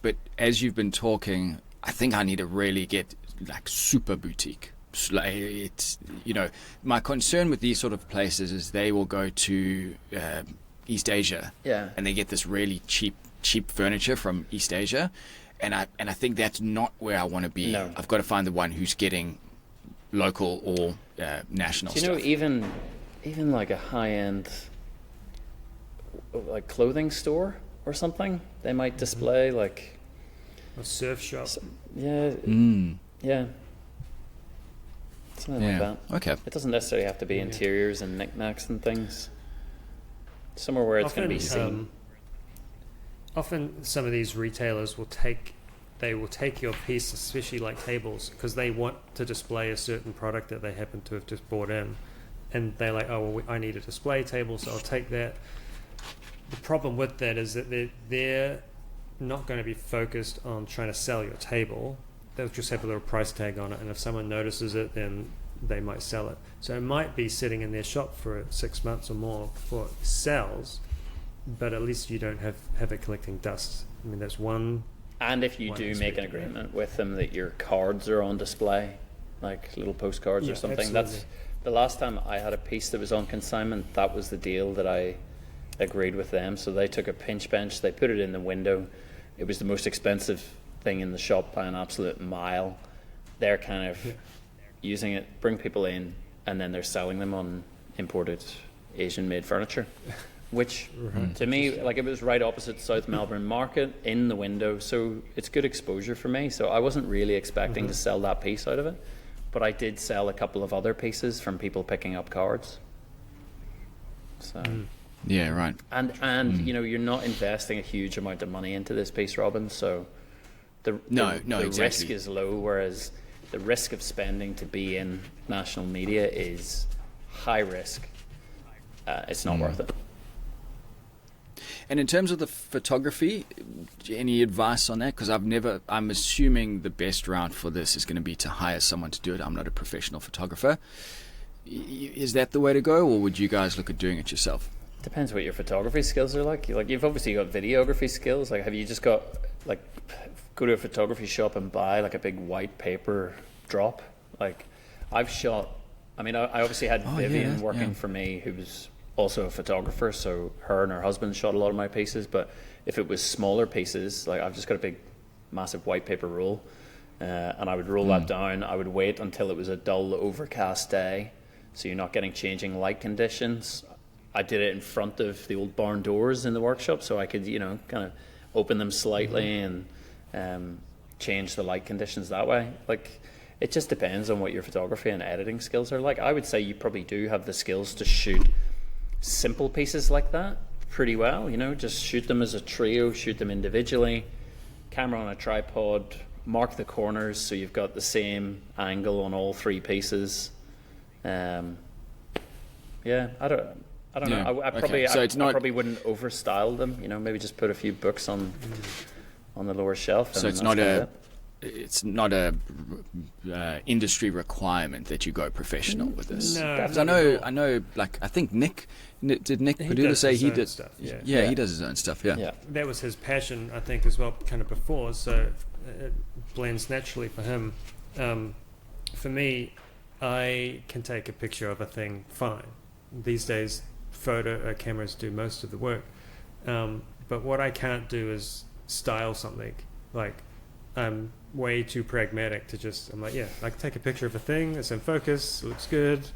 but as you've been talking, I think I need to really get super boutique. It's my concern with these sort of places is they will go to East Asia, and they get this really cheap furniture from East Asia, and I think that's not where I want to be. No. I've got to find the one who's getting local or national stuff. Even like a high-end clothing store or something, they might display a surf shop. Yeah. Something like that. Okay. It doesn't necessarily have to be interiors and knickknacks and things. Somewhere where it's going to be seen. Often some of these retailers will take your piece, especially like tables, because they want to display a certain product that they happen to have just bought in, and they're like, oh well, I need a display table, so I'll take that. The problem with that is that they're not going to be focused on trying to sell your table. They'll just have a little price tag on it, and if someone notices it, then they might sell it. So it might be sitting in their shop for 6 months or more before it sells, but at least you don't have it collecting dust. I mean, that's one. And if you do make an agreement with them that your cards are on display, like little postcards or something, absolutely. That's the last time I had a piece that was on consignment. That was the deal that I agreed with them. So they took a pinch bench, they put it in the window. It was the most expensive thing in the shop by an absolute mile. They're kind of using it, bring people in, and then they're selling them on imported Asian made furniture, which to me, it was right opposite South Melbourne Market in the window, so it's good exposure for me. So I wasn't really expecting to sell that piece out of it, but I did sell a couple of other pieces from people picking up cards. So Yeah, right. And you're not investing a huge amount of money into this piece, Robin, so the exactly. risk is low, whereas the risk of spending to be in national media is high risk. It's not worth it. And in terms of the photography, any advice on that? Because I'm assuming the best route for this is going to be to hire someone to do it. I'm not a professional photographer. Is that the way to go, or would you guys look at doing it yourself? Depends what your photography skills are like. You've obviously got videography skills. Have you just got go to a photography shop and buy a big white paper drop? I've shot. I mean, I obviously had Vivian working for me, who was also a photographer. So her and her husband shot a lot of my pieces. But if it was smaller pieces, like I've just got a big, massive white paper roll, and I would roll that down. I would wait until it was a dull, overcast day, so you're not getting changing light conditions. I did it in front of the old barn doors in the workshop, so I could, kind of open them slightly and change the light conditions that way. Like, it just depends on what your photography and editing skills are like. I would say you probably do have the skills to shoot simple pieces like that pretty well. Just shoot them as a trio, shoot them individually, camera on a tripod, mark the corners so you've got the same angle on all three pieces. I don't know. I probably So I it's wouldn't overstyle them. Maybe just put a few books on the lower shelf. So it's not a industry requirement that you go professional with this. No, Because I know. Like, I think Nick Padula does say his he own did stuff, Yeah, yeah. he does his own stuff. Yeah. That was his passion, I think, as well, kind of before, so it blends naturally for him. For me, I can take a picture of a thing fine. These days, photo cameras do most of the work. But what I can't do is style something. Like, I'm way too pragmatic to just, I'm like, yeah, I can take a picture of a thing, it's in focus, it looks good.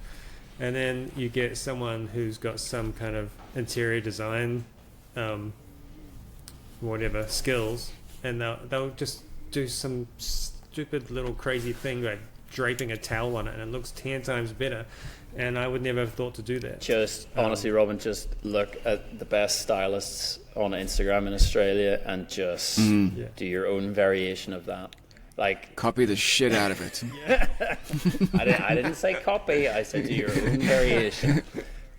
And then you get someone who's got some kind of interior design, whatever, skills, and they'll just do some stupid little crazy thing like draping a towel on it, and it looks 10 times better. And I would never have thought to do that. Just honestly, Robin, just look at the best stylists on Instagram in Australia and just do your own variation of that. Like, Copy the shit out of it. I didn't say copy. I said do your own variation.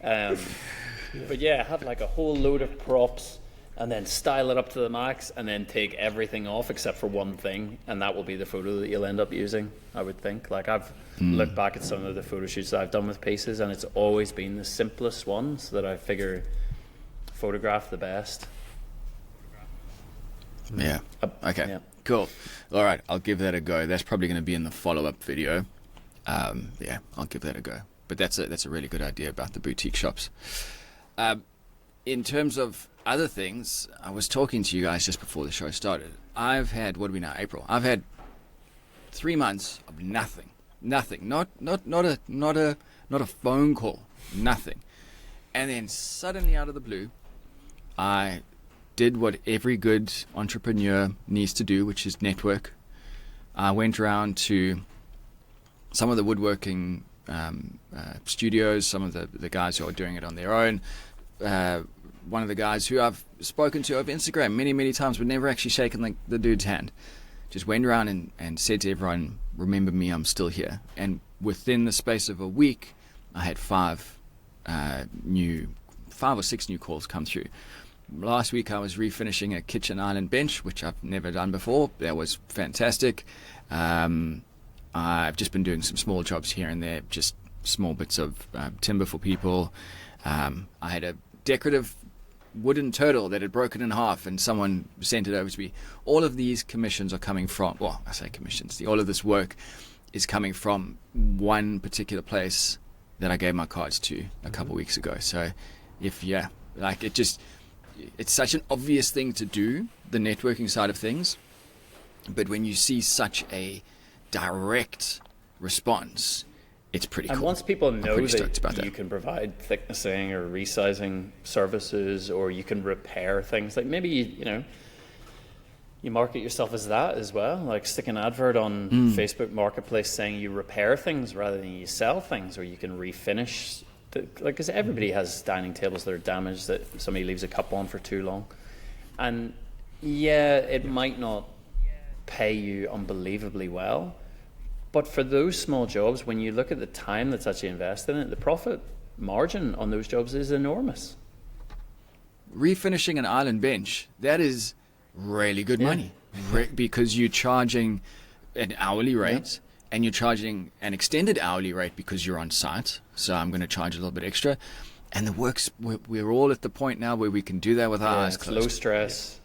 But yeah, have like a whole load of props and then style it up to the max and then take everything off except for one thing, and that will be the photo that you'll end up using, I would think. Like, I've looked back at some of the photo shoots that I've done with pieces, and it's always been the simplest ones that I figure photograph the best. Yeah. Okay. Yeah. Cool. All right. I'll give that a go. That's probably going to be in the follow-up video. Yeah, I'll give that a go. But that's a really good idea about the boutique shops. In terms of other things, I was talking to you guys just before the show started. I've had, what are we now, April? I've had 3 months of nothing. Not a phone call. Nothing. And then suddenly out of the blue, I did what every good entrepreneur needs to do, which is network. I went around to some of the woodworking studios, some of the guys who are doing it on their own. One of the guys who I've spoken to over Instagram many times, but never actually shaken the dude's hand. Just went around and said to everyone, remember me, I'm still here. And within the space of a week, I had 5 or 6 new calls come through. Last week I was refinishing a kitchen island bench, which I've never done before. That was fantastic. I've just been doing some small jobs here and there, just small bits of timber for people. I had a decorative wooden turtle that had broken in half, and someone sent it over to me. All of these commissions are coming from, well, I say commissions, all of this work is coming from one particular place that I gave my cards to a couple weeks ago. So it's such an obvious thing to do, the networking side of things, but when you see such a direct response, it's pretty cool. And once people know that you that. can provide thicknessing or resizing services, or you can repair things, like maybe you market yourself as that as well, like stick an advert on Facebook Marketplace saying you repair things rather than you sell things, or you can refinish. Because everybody has dining tables that are damaged, that somebody leaves a cup on for too long, and it might not pay you unbelievably well. But for those small jobs, when you look at the time that's actually invested in it, the profit margin on those jobs is enormous. Refinishing an island bench, that is really good money, because you're charging an hourly rate, and you're charging an extended hourly rate because you're on site. So I'm going to charge a little bit extra. And the works, we're all at the point now where we can do that with our eyes closed. Low stress.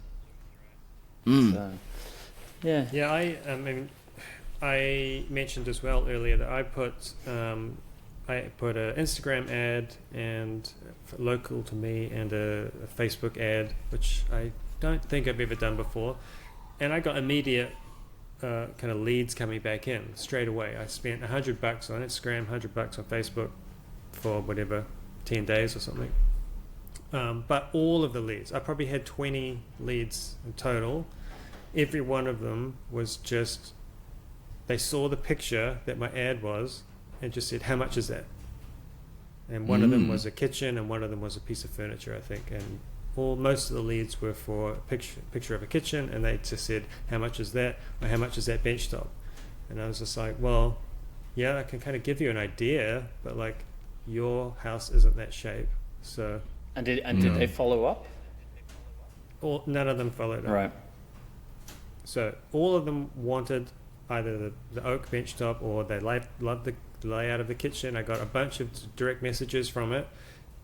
So, I mentioned as well earlier that I put an Instagram ad and local to me, and a Facebook ad, which I don't think I've ever done before. And I got immediate kind of leads coming back in straight away. I spent $100 on Instagram, $100 on Facebook for whatever, 10 days or something. But all of the leads, I probably had 20 leads in total. Every one of them was just, they saw the picture that my ad was and just said, how much is that? And one of them was a kitchen and one of them was a piece of furniture, I think. And most of the leads were for a picture of a kitchen, and they just said, how much is that? Or how much is that bench top? And I was just like, well, yeah, I can kind of give you an idea, but like your house isn't that shape. So did they follow up? None of them followed up. Right. So all of them wanted either the oak bench top, or they loved the layout of the kitchen. I got a bunch of direct messages from it.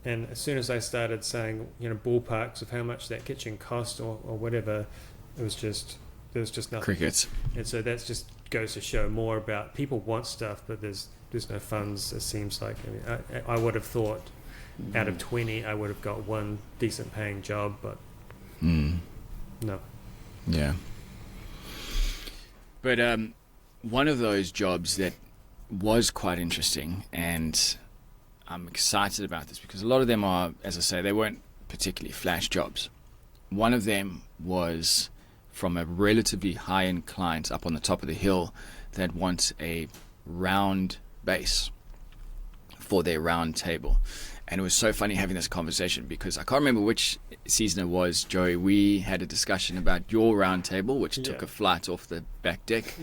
And as soon as I started saying, ballparks of how much that kitchen cost or whatever, there was just nothing. Crickets. And so that just goes to show more about people want stuff, but there's no funds, it seems like. I mean, I would have thought out of 20, I would have got one decent paying job, but no. Yeah. But one of those jobs that was quite interesting, and I'm excited about this because a lot of them are, as I say, they weren't particularly flash jobs. One of them was from a relatively high-end client up on the top of the hill that wants a round base for their round table. And it was so funny having this conversation because I can't remember which season it was, Joey. We had a discussion about your round table, which took a flight off the back deck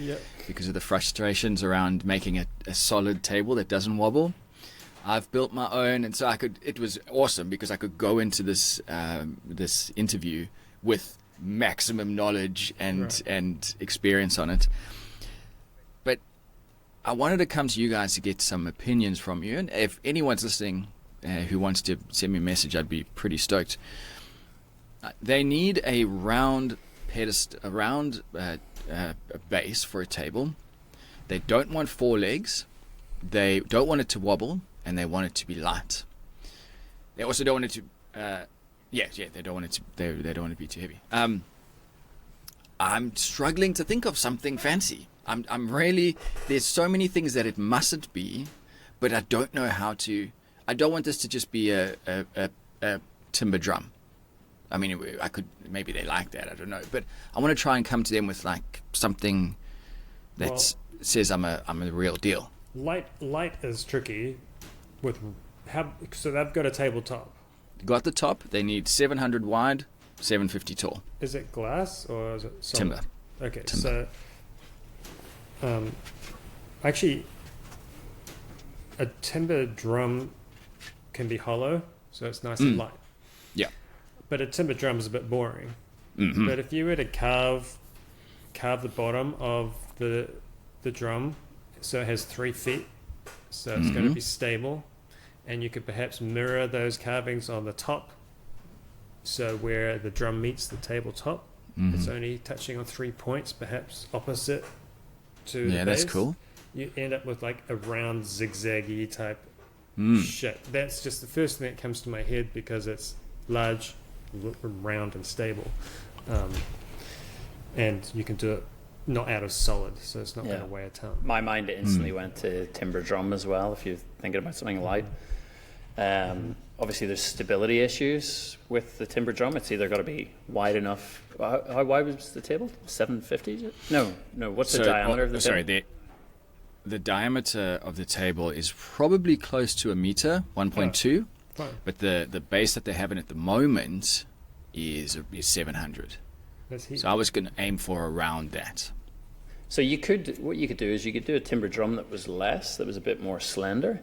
because of the frustrations around making a solid table that doesn't wobble. I've built my own, and so it was awesome because I could go into this this interview with maximum knowledge and experience on it. But I wanted to come to you guys to get some opinions from you, and if anyone's listening who wants to send me a message, I'd be pretty stoked. They need a round pedestal, a round base for a table. They don't want 4 legs. They don't want it to wobble, and they want it to be light. They also don't want it to, they don't want it to. They don't want it to be too heavy. I'm struggling to think of something fancy. I'm really. There's so many things that it mustn't be, but I don't know how to. I don't want this to just be a timber drum. I mean, I could, maybe they like that, I don't know. But I want to try and come to them with like something that says I'm a real deal. Light is tricky so they've got a tabletop. Got the top, they need 700 wide, 750 tall. Is it glass or is it solid? Timber. Okay, Timber. So actually a timber drum can be hollow, so it's nice and light. Yeah. But a timber drum is a bit boring. Mm-hmm. But if you were to carve the bottom of the drum so it has 3 feet, so it's going to be stable, and you could perhaps mirror those carvings on the top, so where the drum meets the tabletop, it's only touching on 3 points, perhaps opposite to the base. That's cool. You end up with like a round zigzaggy type shape. That's just the first thing that comes to my head because it's large, round and stable, and you can do it not out of solid, so it's not going to weigh a ton. My mind instantly went to timber drum as well, if you're thinking about something light. Obviously there's stability issues with the timber drum. It's either got to be wide enough. How wide was the table? 750? No, what's the diameter of the table? Sorry, the diameter of the table is probably close to 1 meter, 1.2, but the base that they're having at the moment is 700. So I was going to aim for around that. So what you could do is you could do a timber drum that was less, that was a bit more slender,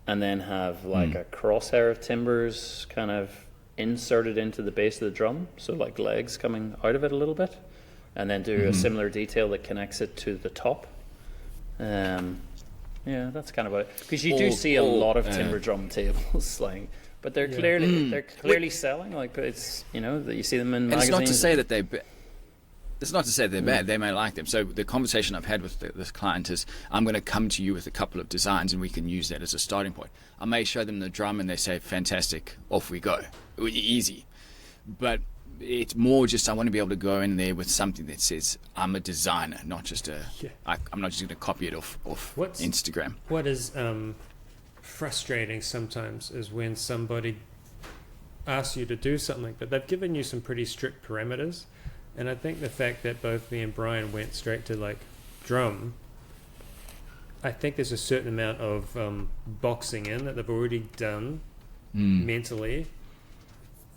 and then have like a crosshair of timbers kind of inserted into the base of the drum, so like legs coming out of it a little bit, and then do a similar detail that connects it to the top. That's kind of what it, because you do see a lot of timber drum tables, like, but they're clearly selling, like, it's, that you see them in magazines. It's not to say that they're bad. They may like them. So the conversation I've had with this client is, I'm going to come to you with a couple of designs and we can use that as a starting point. I may show them the drum and they say, fantastic, off we go. Easy. But it's more just I want to be able to go in there with something that says I'm a designer, not just I'm not just going to copy it off Instagram. What is frustrating sometimes is when somebody asks you to do something, but they've given you some pretty strict parameters. And I think the fact that both me and Bryan went straight to like drum, I think there's a certain amount of boxing in that they've already done mentally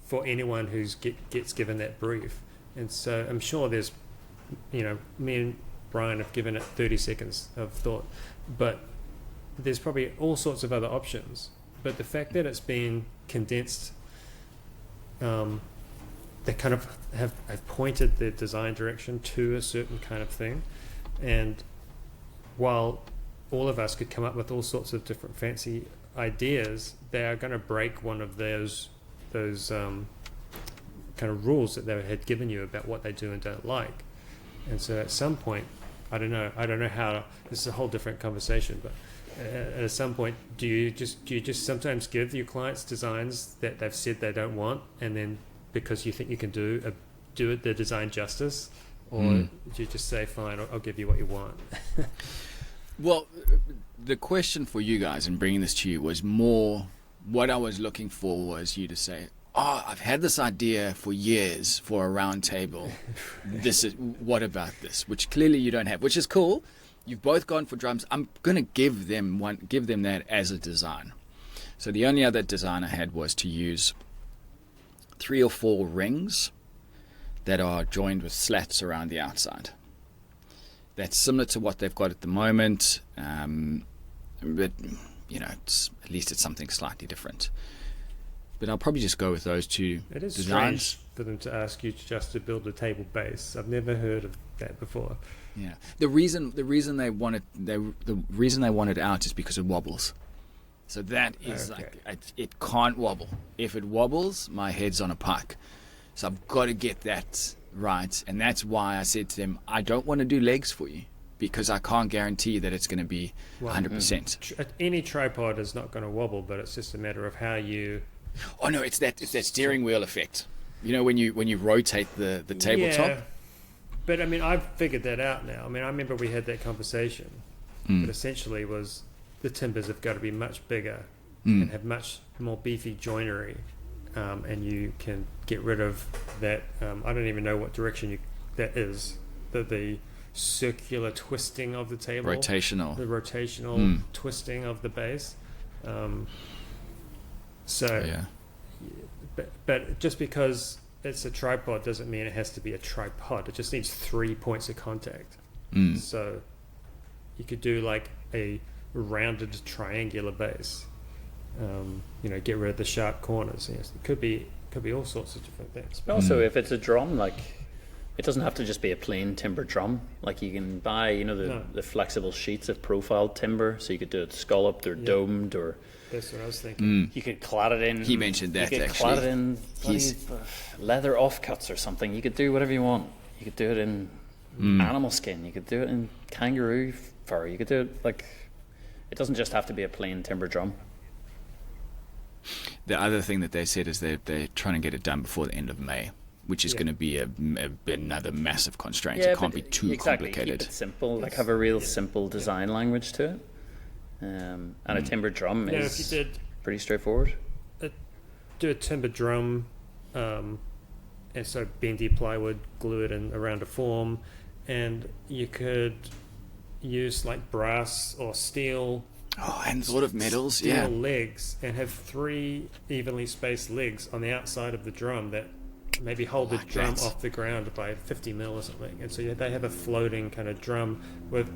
for anyone who's gets given that brief. And so I'm sure there's, me and Bryan have given it 30 seconds of thought, but there's probably all sorts of other options. But the fact that it's been condensed, they kind of have pointed their design direction to a certain kind of thing. And while all of us could come up with all sorts of different fancy ideas, they are going to break one of those kind of rules that they had given you about what they do and don't like. And so at some point, I don't know how, this is a whole different conversation, but at some point, do you just sometimes give your clients designs that they've said they don't want, and then because you think you can do it the design justice, or do you just say, fine, I'll give you what you want? Well, the question for you guys and bringing this to you was more, what I was looking for was you to say, I've had this idea for years for a round table. What about this? Which clearly you don't have, which is cool. You've both gone for drums. I'm going to give them that as a design. So the only other design I had was to use 3 or 4 rings that are joined with slats around the outside. That's similar to what they've got at the moment, but at least it's something slightly different. But I'll probably just go with those 2 It is designs. strange for them to ask you just to build a table base. I've never heard of that before. Yeah, the reason they want it out is because it wobbles. So that is it can't wobble. If it wobbles, my head's on a pike. So I've got to get that right, and that's why I said to them, I don't want to do legs for you because I can't guarantee that it's going to be 100%. Any tripod is not going to wobble, but it's just a matter of how you. Oh no, it's that steering wheel effect. When you rotate the tabletop. Yeah, but I mean, I've figured that out now. I mean, I remember we had that conversation, but essentially was the timbers have got to be much bigger and have much more beefy joinery, and you can get rid of that. I don't even know what direction that is. The circular twisting of the table, the rotational twisting of the base. But just because it's a tripod doesn't mean it has to be a tripod. It just needs 3 points of contact. So you could do like a rounded triangular base. Get rid of the sharp corners. Yes, it could be all sorts of different things. But also, if it's a drum, like it doesn't have to just be a plain timber drum. Like you can buy, the flexible sheets of profiled timber, so you could do it scalloped or domed or. That's what I was thinking. You could clad it in. He mentioned that you could actually. Clad it in leather offcuts or something. You could do whatever you want. You could do it in animal skin. You could do it in kangaroo fur. You could do it like. It doesn't just have to be a plain timber drum. The other thing that they said is they're trying to get it done before the end of May, which is going to be another massive constraint. It can't be too complicated. Keep it simple. Like have a real simple design language to it. And a timber drum is if you did pretty straightforward. Do a timber drum, and so bendy plywood, glue it in around a form, and you could use like brass or steel. Oh, and sort of metals, steel legs, and have 3 evenly spaced legs on the outside of the drum that maybe hold the drum off the ground by 50 mil or something. And so they have a floating kind of drum with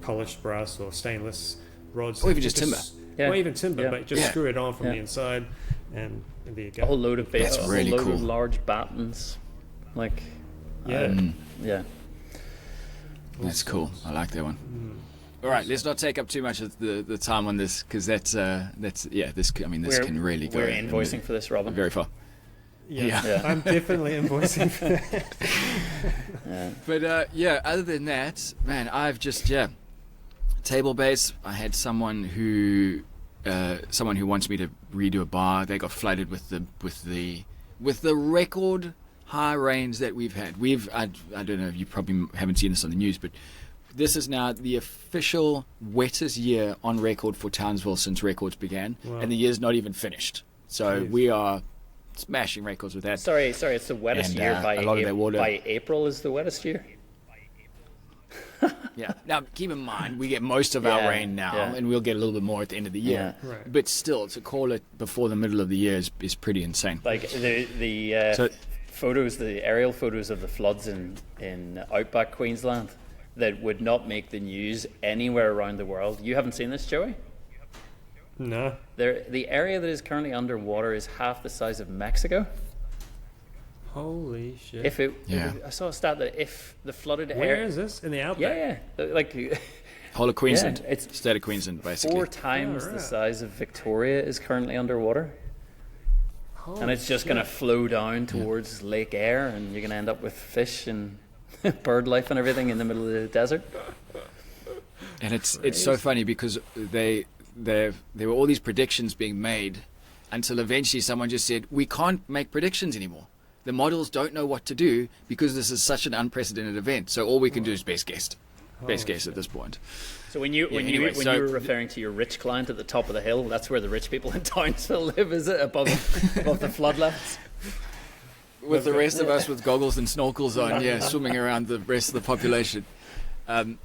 polished brass or stainless rods, or even just timber, or even timber, but just screw it on from the inside, and there you go. A whole load of That's really cool. Of large battens, like That's cool. I like that one. All right, let's not take up too much of the time on this because this can really go. We're invoicing for this, Robin. Very far. Yeah. I'm definitely invoicing for that. But other than that, man, I've just table base. I had someone who wants me to redo a bar. They got flooded with the record high rains that we've had. I don't know, you probably haven't seen this on the news, but this is now the official wettest year on record for Townsville since records began, and the year's not even finished. So we are smashing records with that. Sorry, it's the wettest year by a lot of that water. By April is the wettest year. Yeah. Now, keep in mind, we get most of our rain now, and we'll get a little bit more at the end of the year. Yeah. Right. But still, to call it before the middle of the year is pretty insane. Like the photos, the aerial photos of the floods in outback Queensland that would not make the news anywhere around the world. You haven't seen this, Joey? No. The area that is currently underwater is half the size of Mexico. Holy shit. If I saw a stat that if the flooded Where area... is this? In the outback? Yeah. Like... Whole of Queensland. Yeah, it's state of Queensland, basically. 4 times the size of Victoria is currently underwater. Holy And it's just going to flow down towards Lake Eyre, and you're going to end up with fish and bird life and everything in the middle of the desert. And it's so funny because there were all these predictions being made until eventually someone just said, we can't make predictions anymore. The models don't know what to do because this is such an unprecedented event. So all we can do is best guess. Best guess at this point. So when you were referring to your rich client at the top of the hill, that's where the rich people in Townsville live, is it? Above the flood levels? With the rest of us with goggles and snorkels on, swimming around the rest of the population. So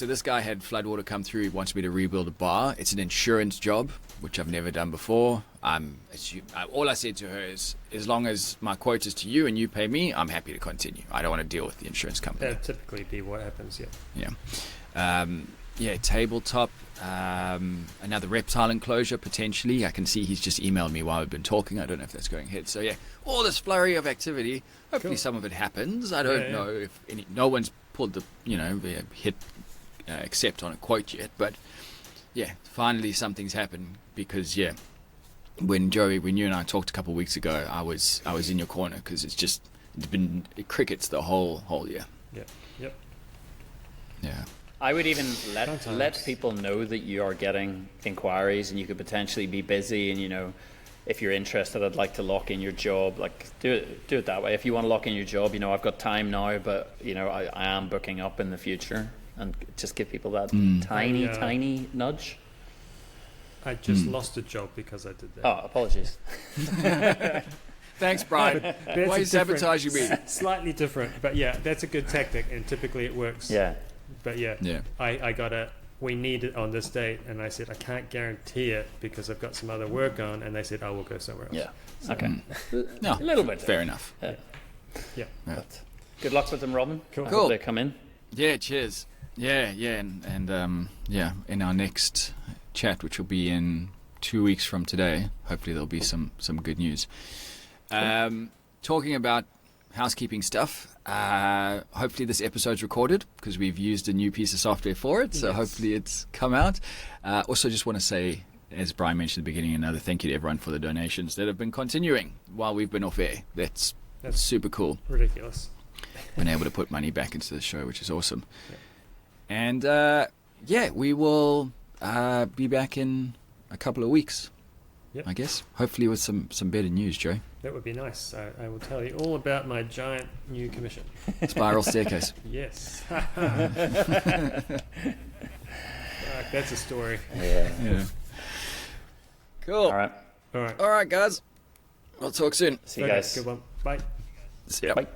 this guy had floodwater come through. He wants me to rebuild a bar. It's an insurance job, which I've never done before. All I said to her is, as long as my quote is to you and you pay me, I'm happy to continue. I don't want to deal with the insurance company. That'd typically be what happens, Tabletop, another reptile enclosure potentially. I can see he's just emailed me while we've been talking. I don't know if that's going ahead. So all this flurry of activity. Hopefully some of it happens. I don't know if no one's pulled the hit accept on a quote yet, but finally something's happened because when you and I talked a couple of weeks ago, I was in your corner because it's been crickets the whole year. Yeah. I would even let people know that you are getting inquiries and you could potentially be busy, and if you're interested, I'd like to lock in your job. Like do it that way. If you want to lock in your job, I've got time now, but I am booking up in the future, and just give people that tiny nudge. I just lost a job because I did that. Oh, apologies. Thanks, Brian. Why are you sabotaging me? Slightly different, but that's a good tactic, and typically it works. Yeah. But we need it on this date, and I said I can't guarantee it because I've got some other work on, and they said I will go somewhere else. Yeah. Okay. No, a little bit. Fair enough. Yeah. But good luck with them, Robin. Cool. I hope they come in. Yeah. Cheers. Yeah. And in our next chat, which will be in 2 weeks from today, hopefully there'll be some good news. Talking about housekeeping stuff. Hopefully this episode's recorded because we've used a new piece of software for it. So hopefully it's come out. Also just want to say, as Brian mentioned at the beginning, another thank you to everyone for the donations that have been continuing while we've been off air. That's super cool. Ridiculous. Been able to put money back into the show, which is awesome. And we will be back in a couple of weeks. I guess. Hopefully with some better news, Joe. That would be nice. I will tell you all about my giant new commission. Spiral staircase. Yes. That's a story. Yeah. Cool. All right, guys. We'll talk soon. See you guys. Good one. Bye. See ya. Bye.